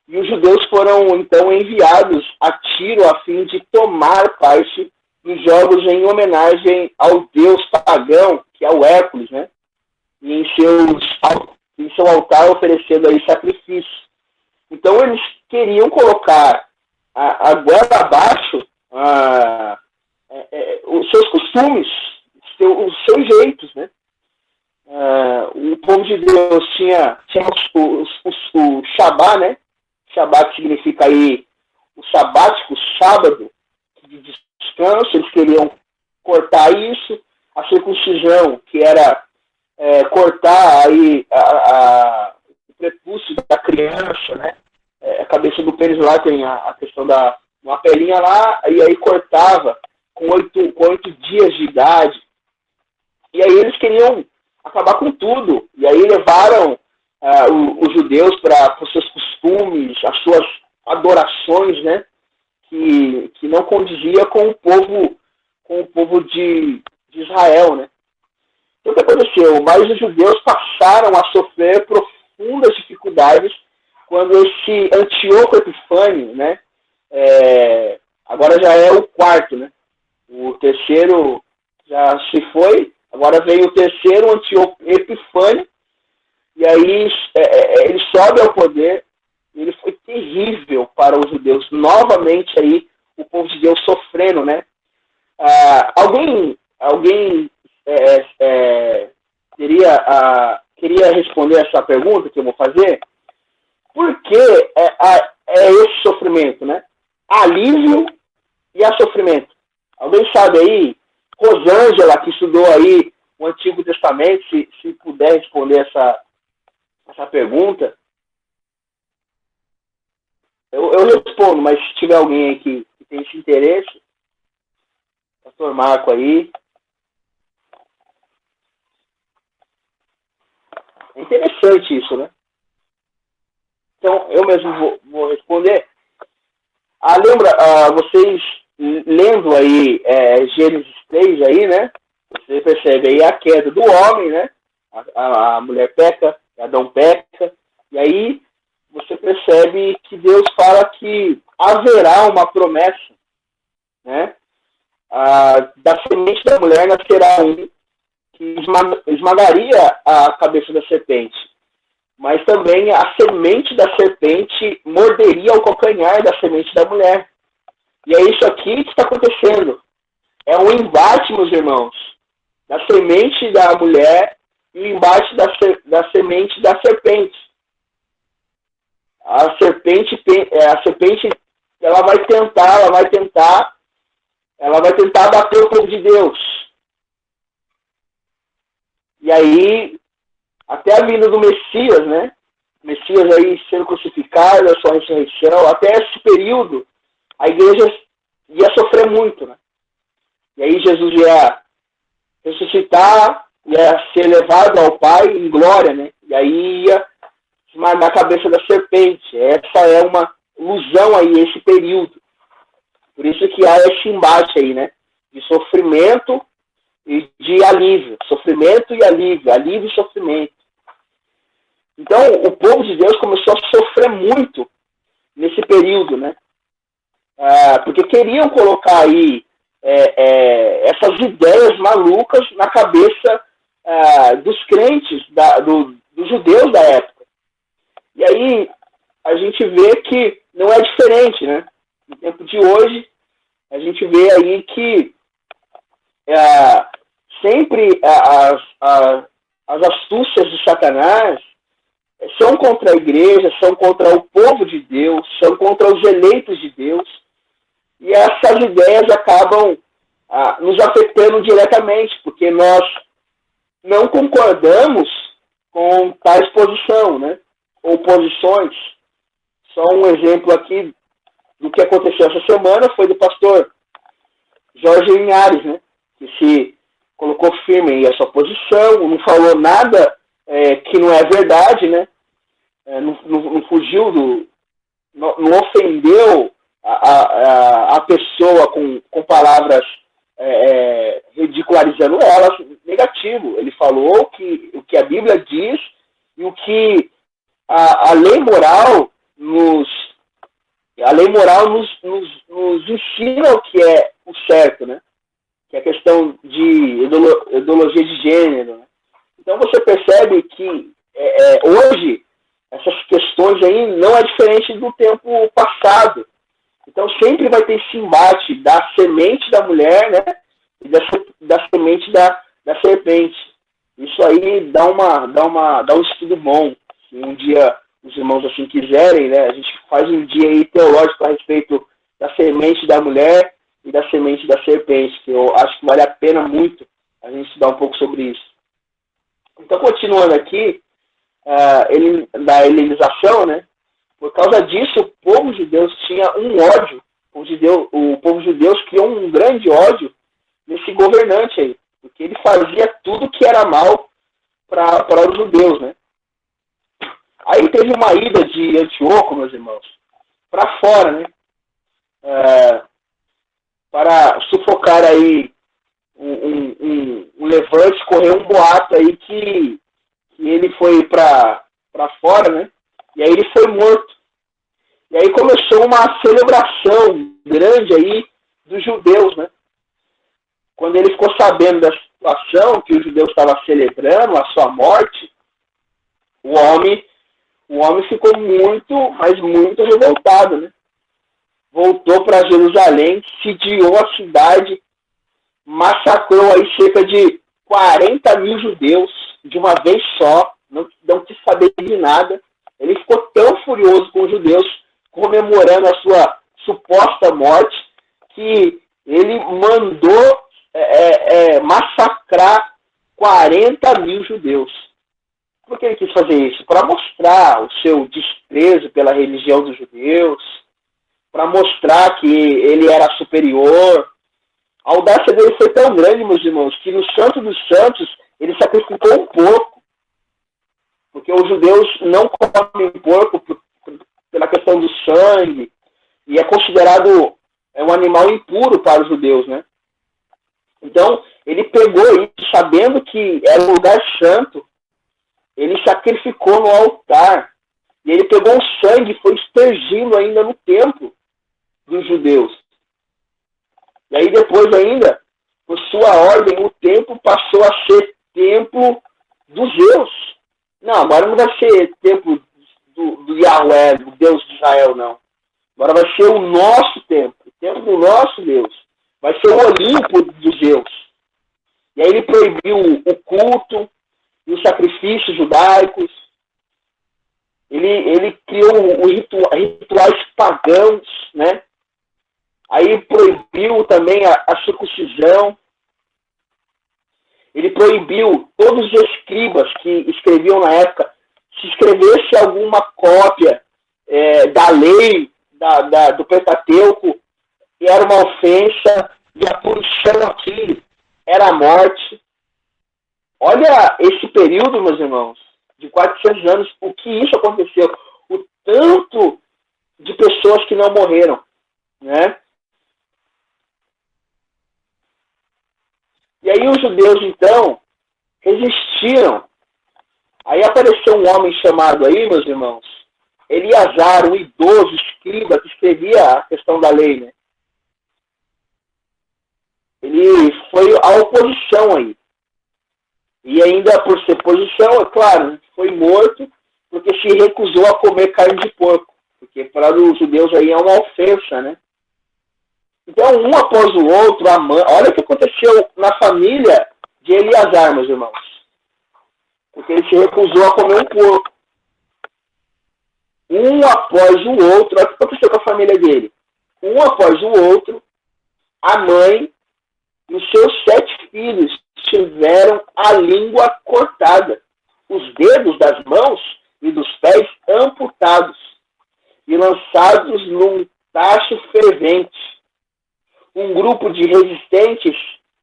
E os judeus foram, então, enviados a Tiro a fim de tomar parte nos jogos em homenagem ao deus pagão, que é o Hércules, né? E em seu altar oferecendo aí sacrifícios. Então, eles queriam colocar a goela abaixo os seus costumes, os seus jeitos, né? O povo de Deus tinha o Shabá, né? Shabá que significa aí o sabático, sábado de descanso. Eles queriam cortar isso. A circuncisão, que era cortar aí o prepúcio da criança, né? A cabeça do pênis lá tem a questão da uma pelinha lá, e aí cortava com 8 dias de idade. E aí eles queriam acabar com tudo. E aí levaram os judeus para os seus costumes, as suas adorações, né? Que não condizia com o povo de Israel, né? Então, o que aconteceu? Mas os judeus passaram a sofrer profundas dificuldades quando esse Antíoco Epifânio, né? Agora já é o quarto, né? O terceiro já se foi, agora veio o terceiro, Antíoco Epifânio, e aí ele sobe ao poder, e ele foi terrível para os judeus. Novamente aí, o povo de Deus sofrendo, né? Alguém queria responder essa pergunta que eu vou fazer? Por que esse sofrimento, né? Alívio e há sofrimento. Alguém sabe aí? Rosângela, que estudou aí o Antigo Testamento, se puder responder essa pergunta. Eu respondo, mas se tiver alguém aí que tem esse interesse, pastor Marco aí. É interessante isso, né? Então, eu mesmo vou responder. Lembra, vocês lendo aí Gênesis 3 aí, né? Você percebe aí a queda do homem, né? A mulher peca, Adão peca, e aí você percebe que Deus fala que haverá uma promessa, né? Da semente da mulher nascerá um que esmagaria a cabeça da serpente, mas também a semente da serpente morderia o calcanhar da semente da mulher. E é isso aqui que está acontecendo. É um embate, meus irmãos, da semente da mulher e o embate da semente da serpente. A serpente ela vai tentar bater o povo de Deus. E aí, até a vinda do Messias, né? O Messias aí sendo crucificado, a sua ressurreição, até esse período, a igreja ia sofrer muito, né? E aí Jesus ia ressuscitar, ia ser levado ao Pai em glória, né? E aí ia esmagar a cabeça da serpente. Essa é uma ilusão aí, esse período. Por isso que há esse embate aí, né? De sofrimento e de alívio. Sofrimento e alívio. Alívio e sofrimento. Então, o povo de Deus começou a sofrer muito nesse período, né? Porque queriam colocar aí essas ideias malucas na cabeça dos crentes, dos judeus da época. E aí a gente vê que não é diferente, né? No tempo de hoje, a gente vê aí que sempre as astúcias de Satanás são contra a igreja, são contra o povo de Deus, são contra os eleitos de Deus. E essas ideias acabam nos afetando diretamente, porque nós não concordamos com tais posição, né? Ou posições. Só um exemplo aqui do que aconteceu essa semana foi do pastor Jorge Linhares, né? Que se colocou firme em sua posição, não falou nada que não é verdade, né? Não fugiu não ofendeu a pessoa com palavras ridicularizando elas, negativo. Ele falou o que a Bíblia diz e o que a lei moral nos ensina o que é o certo, né? Que é a questão de ideologia de gênero. Né? Então você percebe que hoje essas questões aí não é diferente do tempo passado. Então sempre vai ter esse embate da semente da mulher, né? E da semente da serpente. Isso aí dá um estudo bom. Se um dia os irmãos assim quiserem, né? A gente faz um dia aí teológico a respeito da semente da mulher e da semente da serpente, que eu acho que vale a pena muito a gente estudar um pouco sobre isso. Então, continuando aqui, da helenização, né? Por causa disso, o povo de Deus tinha um ódio. O povo de Deus criou um grande ódio nesse governante aí, porque ele fazia tudo que era mal para os judeus, né? Aí teve uma ida de Antíoco, meus irmãos, para fora, né? Para sufocar aí um levante, correu um boato aí que ele foi para fora, né? E aí ele foi morto. E aí começou uma celebração grande aí dos judeus, né? Quando ele ficou sabendo da situação, que os judeus estavam celebrando a sua morte, o homem ficou muito, mas muito revoltado, né? Voltou para Jerusalém, sitiou a cidade, massacrou aí cerca de 40 mil judeus de uma vez só, não quis saber de nada. Ele ficou tão furioso com os judeus, comemorando a sua suposta morte, que ele mandou massacrar 40 mil judeus. Por que ele quis fazer isso? Para mostrar o seu desprezo pela religião dos judeus, para mostrar que ele era superior. A audácia dele foi tão grande, meus irmãos, que no Santo dos Santos ele sacrificou um porco. Porque os judeus não comem porco pela questão do sangue, e é considerado um animal impuro para os judeus, né? Então, ele pegou isso, sabendo que era um lugar santo, ele sacrificou no altar, e ele pegou o sangue e foi aspergindo ainda no templo dos judeus. E aí depois ainda, por sua ordem, o templo passou a ser templo dos Zeus. Não, agora não vai ser templo do Yahweh, do Deus de Israel, não. Agora vai ser o nosso templo, o templo do nosso Deus. Vai ser o Olimpo dos Zeus. E aí ele proibiu o culto e os sacrifícios judaicos. Ele criou rituais pagãos, né? Aí proibiu também a circuncisão. Ele proibiu todos os escribas que escreviam na época, se escrevesse alguma cópia da lei do Pentateuco, e era uma ofensa, e a punição aqui era a morte. Olha esse período, meus irmãos, de 400 anos, o que isso aconteceu. O tanto de pessoas que não morreram, né? E aí os judeus, então, resistiram. Aí apareceu um homem chamado aí, meus irmãos, Eleazar, um idoso escriba que escrevia a questão da lei, né? Ele foi à oposição aí. E ainda por ser posição, é claro, foi morto porque se recusou a comer carne de porco. Porque para os judeus aí é uma ofensa, né? Então, um após o outro, olha o que aconteceu na família de Eleazar, meus irmãos. Porque ele se recusou a comer um porco. Um após o outro, olha o que aconteceu com a família dele. Um após o outro, a mãe e os seus 7 filhos tiveram a língua cortada, os dedos das mãos e dos pés amputados e lançados num tacho fervente. Um grupo de resistentes,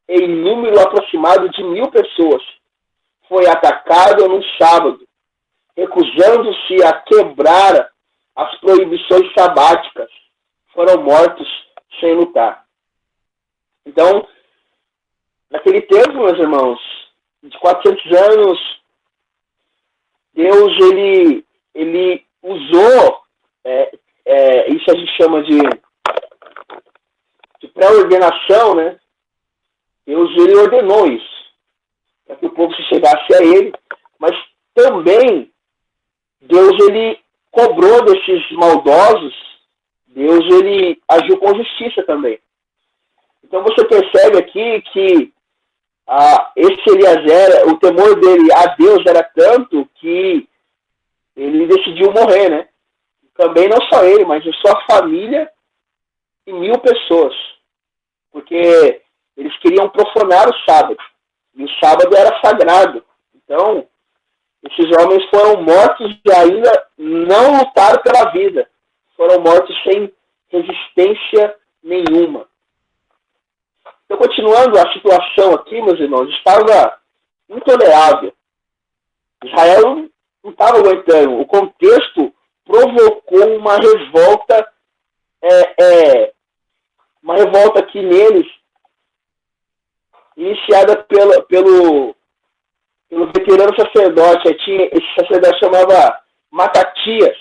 em número aproximado de 1000 pessoas, foi atacado num sábado, recusando-se a quebrar as proibições sabáticas. Foram mortos sem lutar. Então, naquele tempo, meus irmãos, de 400 anos, Deus ele usou, isso a gente chama de pré-ordenação, né? Deus ele ordenou isso, para que o povo se chegasse a ele, mas também Deus ele cobrou desses maldosos, Deus ele agiu com justiça também. Então você percebe aqui que esse Eliezer, o temor dele a Deus era tanto que ele decidiu morrer, né? Também não só ele, mas a sua família e 1000 pessoas. Porque eles queriam profanar o sábado. E o sábado era sagrado. Então, esses homens foram mortos e ainda não lutaram pela vida. Foram mortos sem resistência nenhuma. Então, continuando a situação aqui, meus irmãos, estava intolerável. Israel não estava aguentando. O contexto provocou uma revolta, uma revolta aqui neles, iniciada pelo veterano sacerdote. Esse sacerdote chamava Matatias.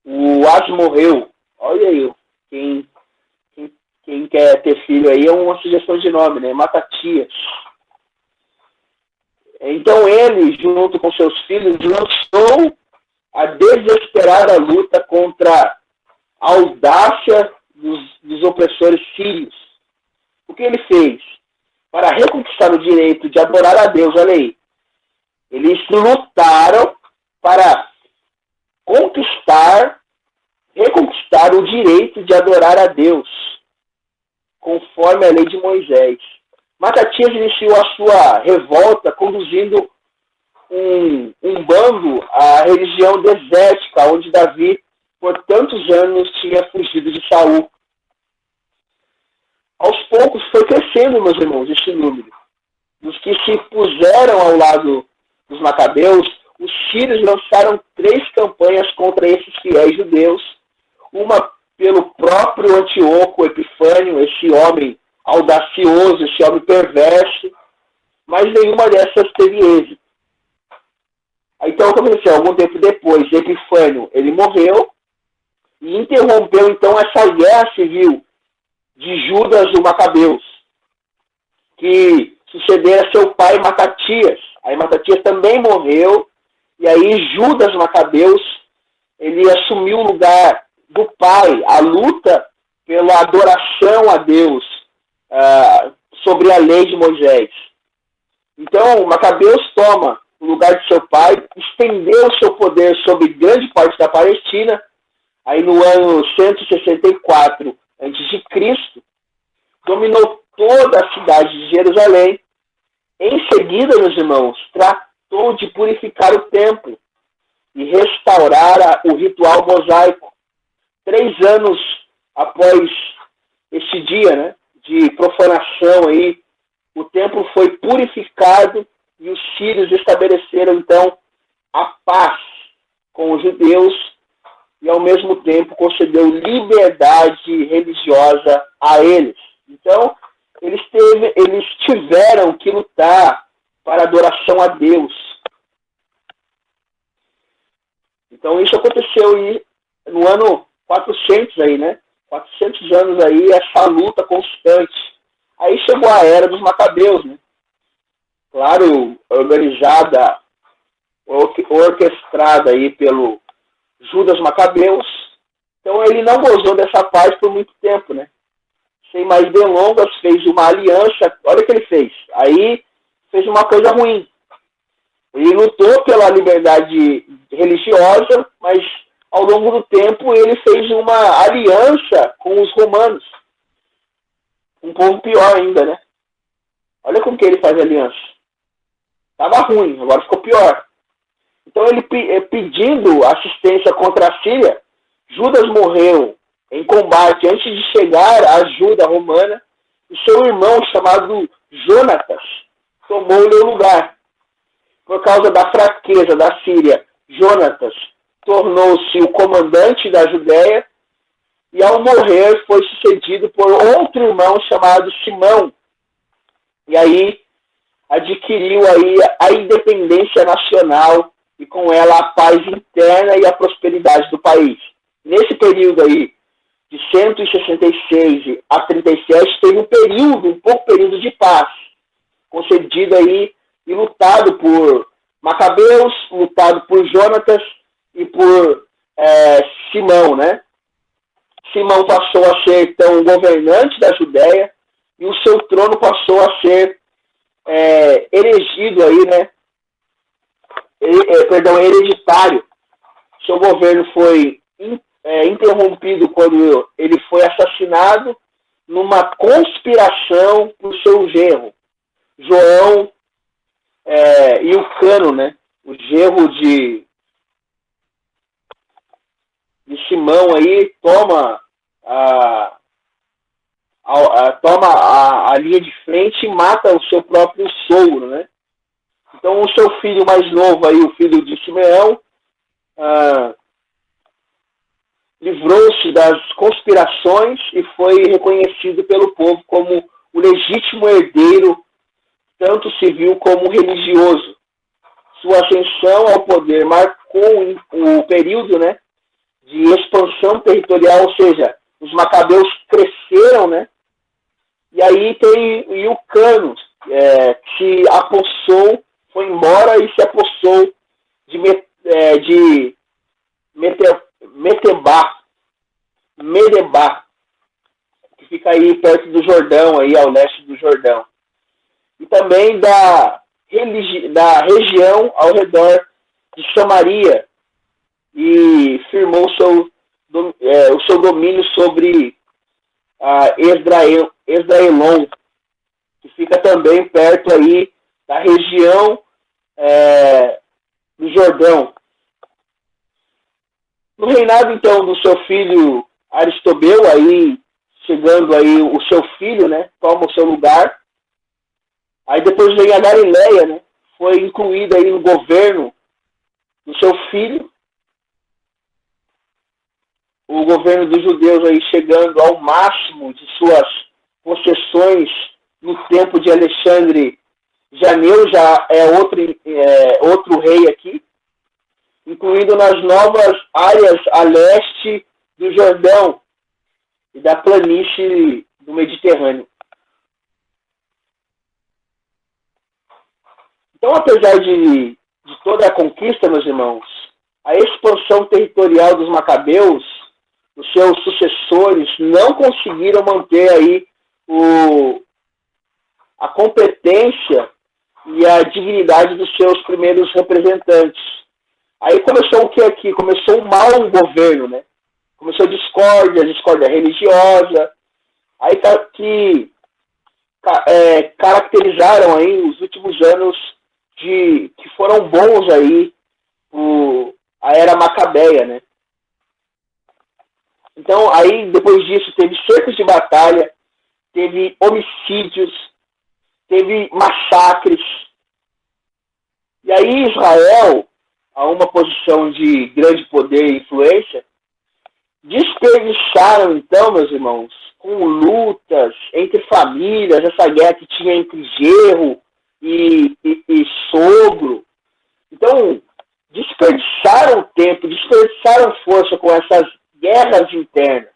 O As morreu. Olha aí, quem quer ter filho aí é uma sugestão de nome, né? Matatias. Então ele, junto com seus filhos, lançou a desesperada luta contra a audácia dos opressores sírios. O que ele fez? Para reconquistar o direito de adorar a Deus, olha aí, eles lutaram para reconquistar o direito de adorar a Deus, conforme a lei de Moisés. Matatias iniciou a sua revolta conduzindo um bando à religião desértica, onde Davi, por tantos anos, tinha fugido de Saul. Aos poucos foi crescendo, meus irmãos, esse número. Dos que se puseram ao lado dos macabeus, os sírios lançaram 3 campanhas contra esses fiéis judeus. Uma pelo próprio Antíoco Epifânio, esse homem audacioso, esse homem perverso, mas nenhuma dessas teve êxito. Então, o que aconteceu? Algum tempo depois, Epifânio, ele morreu e interrompeu, então, essa guerra civil de Judas o Macabeus, que sucedera seu pai Matatias. Aí Matatias também morreu, e aí Judas Macabeus, ele assumiu o lugar do pai, a luta pela adoração a Deus, sobre a lei de Moisés. Então, Macabeus toma o lugar de seu pai, estendeu seu poder sobre grande parte da Palestina. Aí no ano 164 a.C., dominou toda a cidade de Jerusalém. Em seguida, meus irmãos, tratou de purificar o templo e restaurar o ritual mosaico. 3 anos após esse dia, né, de profanação aí, o templo foi purificado e os sírios estabeleceram, então, a paz com os judeus e, ao mesmo tempo, concedeu liberdade religiosa a eles. Então, eles tiveram que lutar para adoração a Deus. Então, isso aconteceu aí no ano 400 aí, né? 400 anos aí, essa luta constante. Aí chegou a era dos macabeus, né? Claro, organizada, orquestrada aí pelo Judas Macabeus. Então ele não gozou dessa paz por muito tempo, né? Sem mais delongas, fez uma aliança. Olha o que ele fez. Aí fez uma coisa ruim. Ele lutou pela liberdade religiosa, mas ao longo do tempo ele fez uma aliança com os romanos. Um povo pior ainda, né? Olha como que ele faz aliança. Estava ruim, agora ficou pior. Então ele pedindo assistência contra a Síria, Judas morreu em combate antes de chegar à ajuda romana, e seu irmão, chamado Jonatas, tomou-lhe o lugar. Por causa da fraqueza da Síria, Jonatas tornou-se o comandante da Judéia, e ao morrer foi sucedido por outro irmão chamado Simão. E aí adquiriu aí a independência nacional e com ela a paz interna e a prosperidade do país. Nesse período aí, de 166 a 37, teve um pouco período de paz, concedido aí e lutado por Macabeus, lutado por Jonatas e por Simão, né? Simão passou a ser, então, o governante da Judéia e o seu trono passou a ser elegido aí, né? Hereditário. Seu governo foi interrompido quando ele foi assassinado numa conspiração por seu genro, João e o Cano, né? O genro de Simão aí toma a linha de frente e mata o seu próprio sogro, né? Então, o seu filho mais novo, aí, o filho de Simeão, livrou-se das conspirações e foi reconhecido pelo povo como o legítimo herdeiro, tanto civil como religioso. Sua ascensão ao poder marcou o período, né, de expansão territorial, ou seja, os macabeus cresceram, né? E aí tem Ilcano, que se apossou, foi embora e se apossou de Medebá, que fica aí perto do Jordão, aí ao leste do Jordão. E também da região ao redor de Samaria, e firmou o seu domínio sobre Esdraelon, que fica também perto aí da região do Jordão. No reinado, então, do seu filho Aristobeu, aí, chegando aí o seu filho, né, toma o seu lugar. Aí depois vem a Galileia, né, foi incluída aí no governo do seu filho. O governo dos judeus aí chegando ao máximo de suas possessões no tempo de Alexandre Janeu, já é outro rei aqui, incluindo nas novas áreas a leste do Jordão e da planície do Mediterrâneo. Então, apesar de toda a conquista, meus irmãos, a expansão territorial dos macabeus, os seus sucessores, não conseguiram manter aí a competência e a dignidade dos seus primeiros representantes. Aí começou o que aqui? Começou o mau governo, né? Começou a discórdia religiosa, aí que caracterizaram aí os últimos anos que foram bons aí, a era macabeia, né? Então, aí, depois disso, teve cercos de batalha, teve homicídios, teve massacres. E aí, Israel, a uma posição de grande poder e influência, desperdiçaram, então, meus irmãos, com lutas entre famílias, essa guerra que tinha entre genro e sogro. Então, desperdiçaram tempo, desperdiçaram força com essas guerras internas.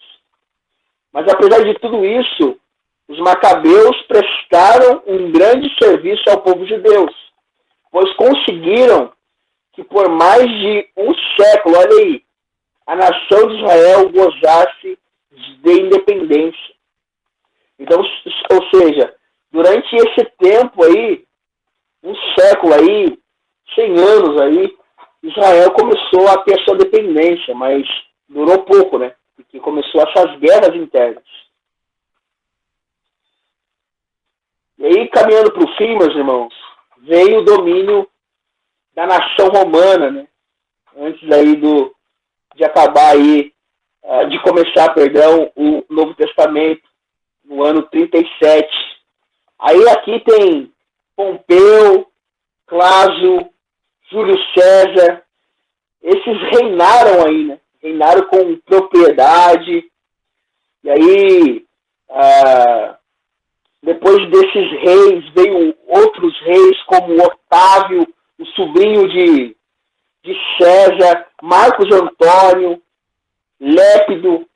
Mas, apesar de tudo isso, os macabeus prestaram um grande serviço ao povo judeu, pois conseguiram que por mais de um século, olha aí, a nação de Israel gozasse de independência. Então, ou seja, durante esse tempo aí, um século aí, 100 anos aí, Israel começou a ter sua dependência, mas durou pouco, né? Porque começou essas guerras internas. E aí, caminhando para o fim, meus irmãos, veio o domínio da nação romana, né? Antes aí de acabar aí, de começar, o Novo Testamento, no ano 37. Aí aqui tem Pompeu, Clásio, Júlio César, esses reinaram aí, né? Reinaram com propriedade. E aí, depois desses reis, veio outros reis, como Otávio, o sobrinho de César, Marcos Antônio, Lépido,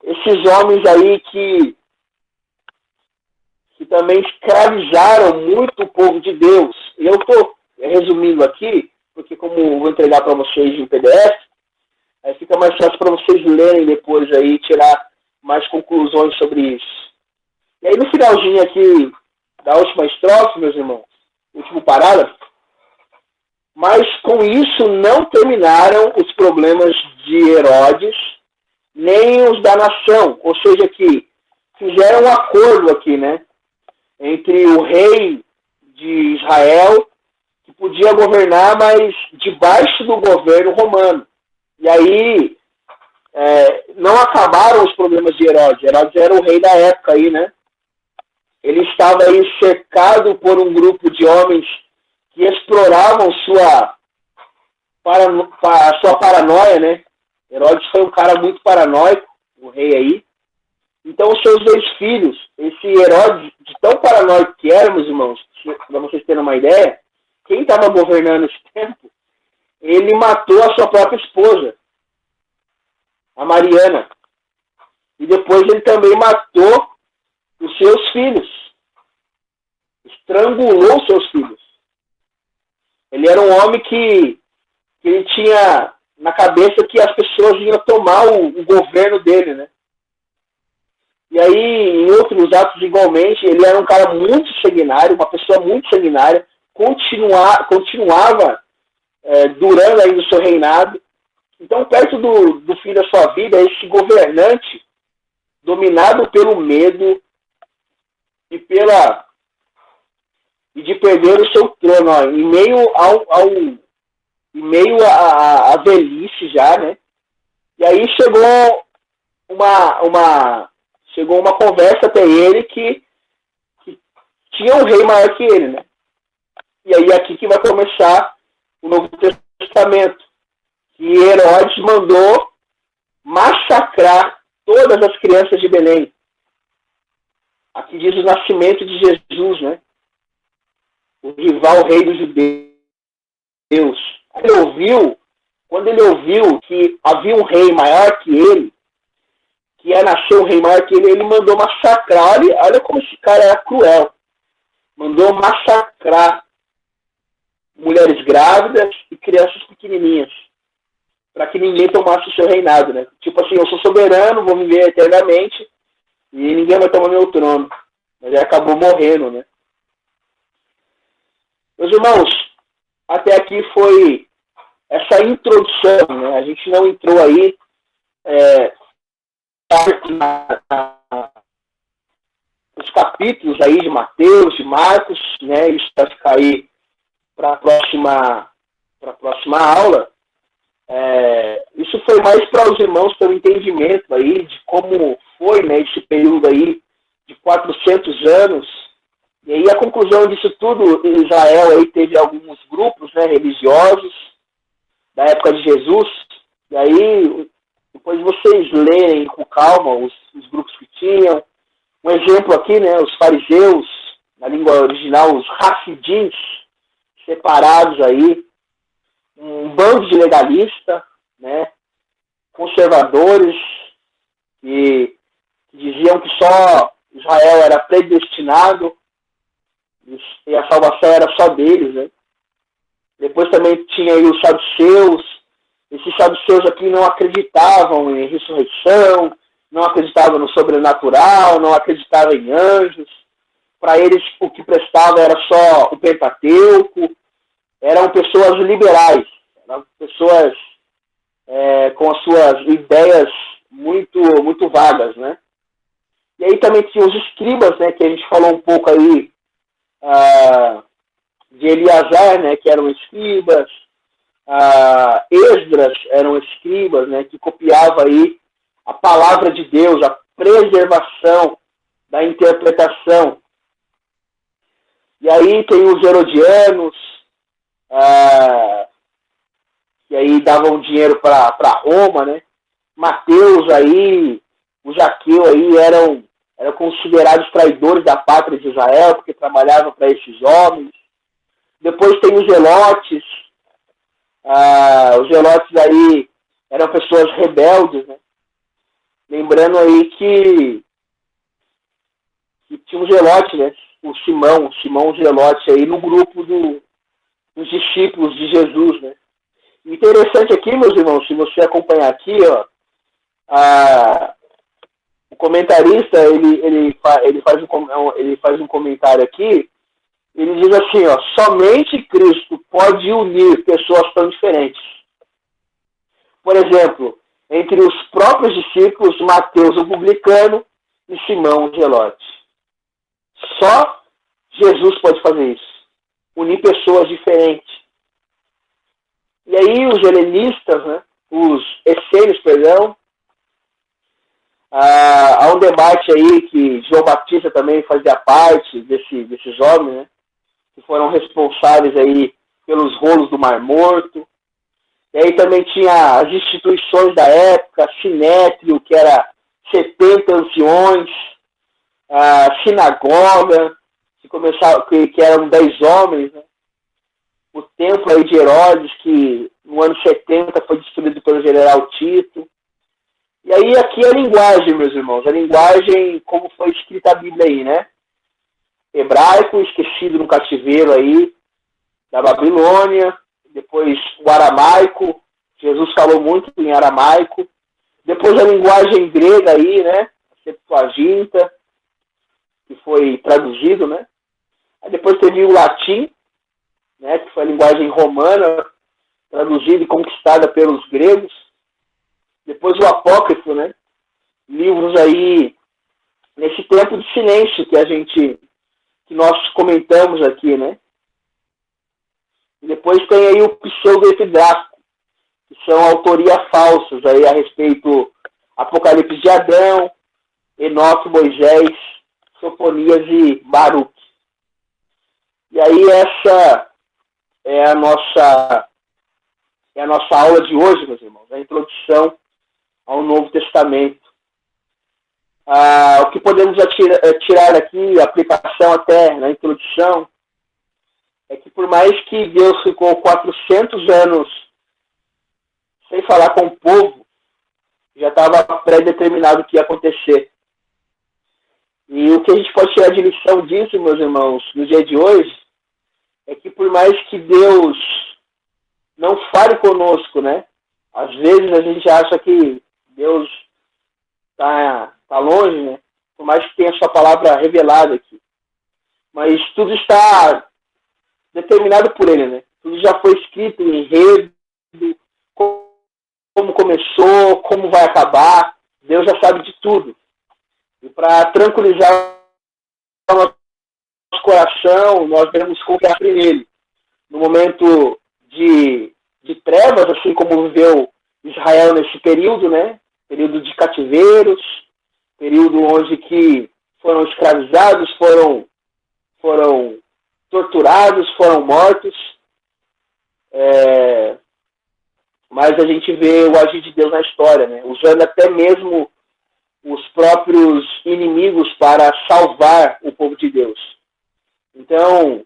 esses homens aí que também escravizaram muito o povo de Deus. E eu estou resumindo aqui, porque como vou entregar para vocês em PDF, aí fica mais fácil para vocês lerem depois aí, tirar mais conclusões sobre isso. E aí no finalzinho aqui da última estrofe, meus irmãos, último parágrafo, mas com isso não terminaram os problemas de Herodes, nem os da nação, ou seja, que fizeram um acordo aqui, né, entre o rei de Israel, que podia governar, mas debaixo do governo romano. E aí não acabaram os problemas de Herodes. Herodes era o rei da época aí, né? Ele estava aí cercado por um grupo de homens que exploravam sua paranoia, né? Herodes foi um cara muito paranoico, o rei aí. Então, os seus 2 filhos, esse Herodes, de tão paranoico que era, meus irmãos, para vocês terem uma ideia, quem estava governando esse tempo, ele matou a sua própria esposa, a Mariana. E depois ele também matou os seus filhos. Estrangulou seus filhos. Ele era um homem que ele tinha na cabeça que as pessoas iam tomar o governo dele, né? E aí, em outros atos igualmente, ele era um cara muito sanguinário, uma pessoa muito sanguinária, continuava durando ainda o seu reinado. Então, perto do fim da sua vida, esse governante, dominado pelo medo e de perder o seu trono, ó, em meio à velhice já, né? E aí chegou uma conversa até ele que tinha um rei maior que ele, né? E aí aqui que vai começar o Novo Testamento, que Herodes mandou massacrar todas as crianças de Belém. Aqui diz o nascimento de Jesus, né? O rival rei dos judeus. Quando ele ouviu que havia um rei maior que ele, que ia nascer um rei maior que ele mandou massacrar. Olha como esse cara era cruel. Mandou massacrar mulheres grávidas e crianças pequenininhas, para que ninguém tomasse o seu reinado, né? Tipo assim, eu sou soberano, vou viver eternamente e ninguém vai tomar meu trono. Mas ele acabou morrendo, né? Meus irmãos, até aqui foi essa introdução, né? A gente não entrou aí os capítulos aí de Mateus, de Marcos, né? Isso vai ficar aí para a próxima aula. Isso foi mais para os irmãos ter um entendimento aí de como foi, né, esse período aí de 400 anos. E aí a conclusão disso tudo, Israel aí teve alguns grupos, né, religiosos da época de Jesus. E aí, depois vocês lerem com calma os grupos que tinham. Um exemplo aqui, né, os fariseus, na língua original, os hafidins, separados aí, um bando de legalistas, né, conservadores, que diziam que só Israel era predestinado e a salvação era só deles, né. Depois também tinha aí os saduceus. Esses saduceus aqui não acreditavam em ressurreição, não acreditavam no sobrenatural, não acreditavam em anjos. Para eles o que prestava era só o Pentateuco. Eram pessoas liberais, eram pessoas com as suas ideias muito, muito vagas, né? E aí também tinha os escribas, né, que a gente falou um pouco aí de Eleazar, né, que eram escribas, Esdras eram escribas, né, que copiava aí a palavra de Deus, a preservação da interpretação. E aí tem os herodianos, que aí davam dinheiro para Roma, né? Mateus aí, o Zaqueu aí eram considerados traidores da pátria de Israel, porque trabalhavam para esses homens. Depois tem os zelotes. Os zelotes aí eram pessoas rebeldes, né? Lembrando aí que tinha um zelote, né? O Simão Zelote aí no grupo dos discípulos de Jesus, né? Interessante aqui, meus irmãos, se você acompanhar aqui, ó, o comentarista ele faz um comentário aqui. Ele diz assim, ó, somente Cristo pode unir pessoas tão diferentes. Por exemplo, entre os próprios discípulos, Mateus o publicano e Simão o zelote. Só Jesus pode fazer isso. Unir pessoas diferentes. E aí os helenistas, né, os essênios, perdão, há um debate aí que João Batista também fazia parte desses homens, né? que foram responsáveis aí pelos rolos do Mar Morto. E aí também tinha as instituições da época, a Sinétrio, que era 70 anciões, a sinagoga, que eram 10 homens, né? O templo aí de Herodes, que no ano 70 foi destruído pelo general Tito. E aí aqui a linguagem, meus irmãos, a linguagem como foi escrita a Bíblia aí, né? Hebraico, esquecido no cativeiro aí da Babilônia, depois o aramaico, Jesus falou muito em aramaico, depois a linguagem grega aí, né? A Septuaginta, que foi traduzido, né? Aí depois teve o latim, né? Que foi a linguagem romana, traduzida e conquistada pelos gregos. Depois o apócrifo, né? Livros aí nesse tempo de silêncio que nós comentamos aqui, né? E depois tem aí o pseudoepigráfico, que são autorias falsas aí a respeito Apocalipse de Adão, Enoque, Moisés, Sofonias e Baruque. E aí essa é a nossa aula de hoje, meus irmãos, a introdução ao Novo Testamento. O que podemos tirar aqui, a aplicação até na introdução, é que por mais que Deus ficou 400 anos sem falar com o povo, já estava pré-determinado o que ia acontecer. E o que a gente pode tirar de lição disso, meus irmãos, no dia de hoje, é que por mais que Deus não fale conosco, né? Às vezes a gente acha que Deus está longe, né? Por mais que tenha a sua palavra revelada aqui. Mas tudo está determinado por ele, né? Tudo já foi escrito em enredo, como começou, como vai acabar. Deus já sabe de tudo. E para tranquilizar o nosso coração, nós devemos confiar nele. No momento de trevas, assim como viveu Israel nesse período, né? Período de cativeiros, período onde que foram escravizados, foram torturados, foram mortos. Mas a gente vê o agir de Deus na história, né? Usando até mesmo os próprios inimigos para salvar o povo de Deus. Então,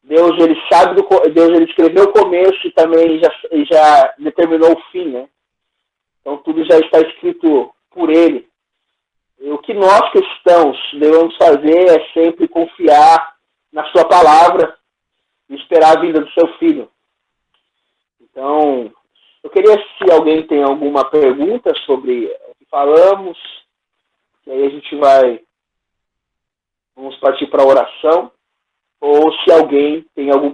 Deus ele sabe Deus ele escreveu o começo e também já determinou o fim, né? Então tudo já está escrito por ele. E o que nós cristãos devemos fazer é sempre confiar na sua palavra e esperar a vinda do seu filho. Então, eu queria, se alguém tem alguma pergunta sobre o que falamos, que aí a gente vamos partir para a oração, ou se alguém tem alguma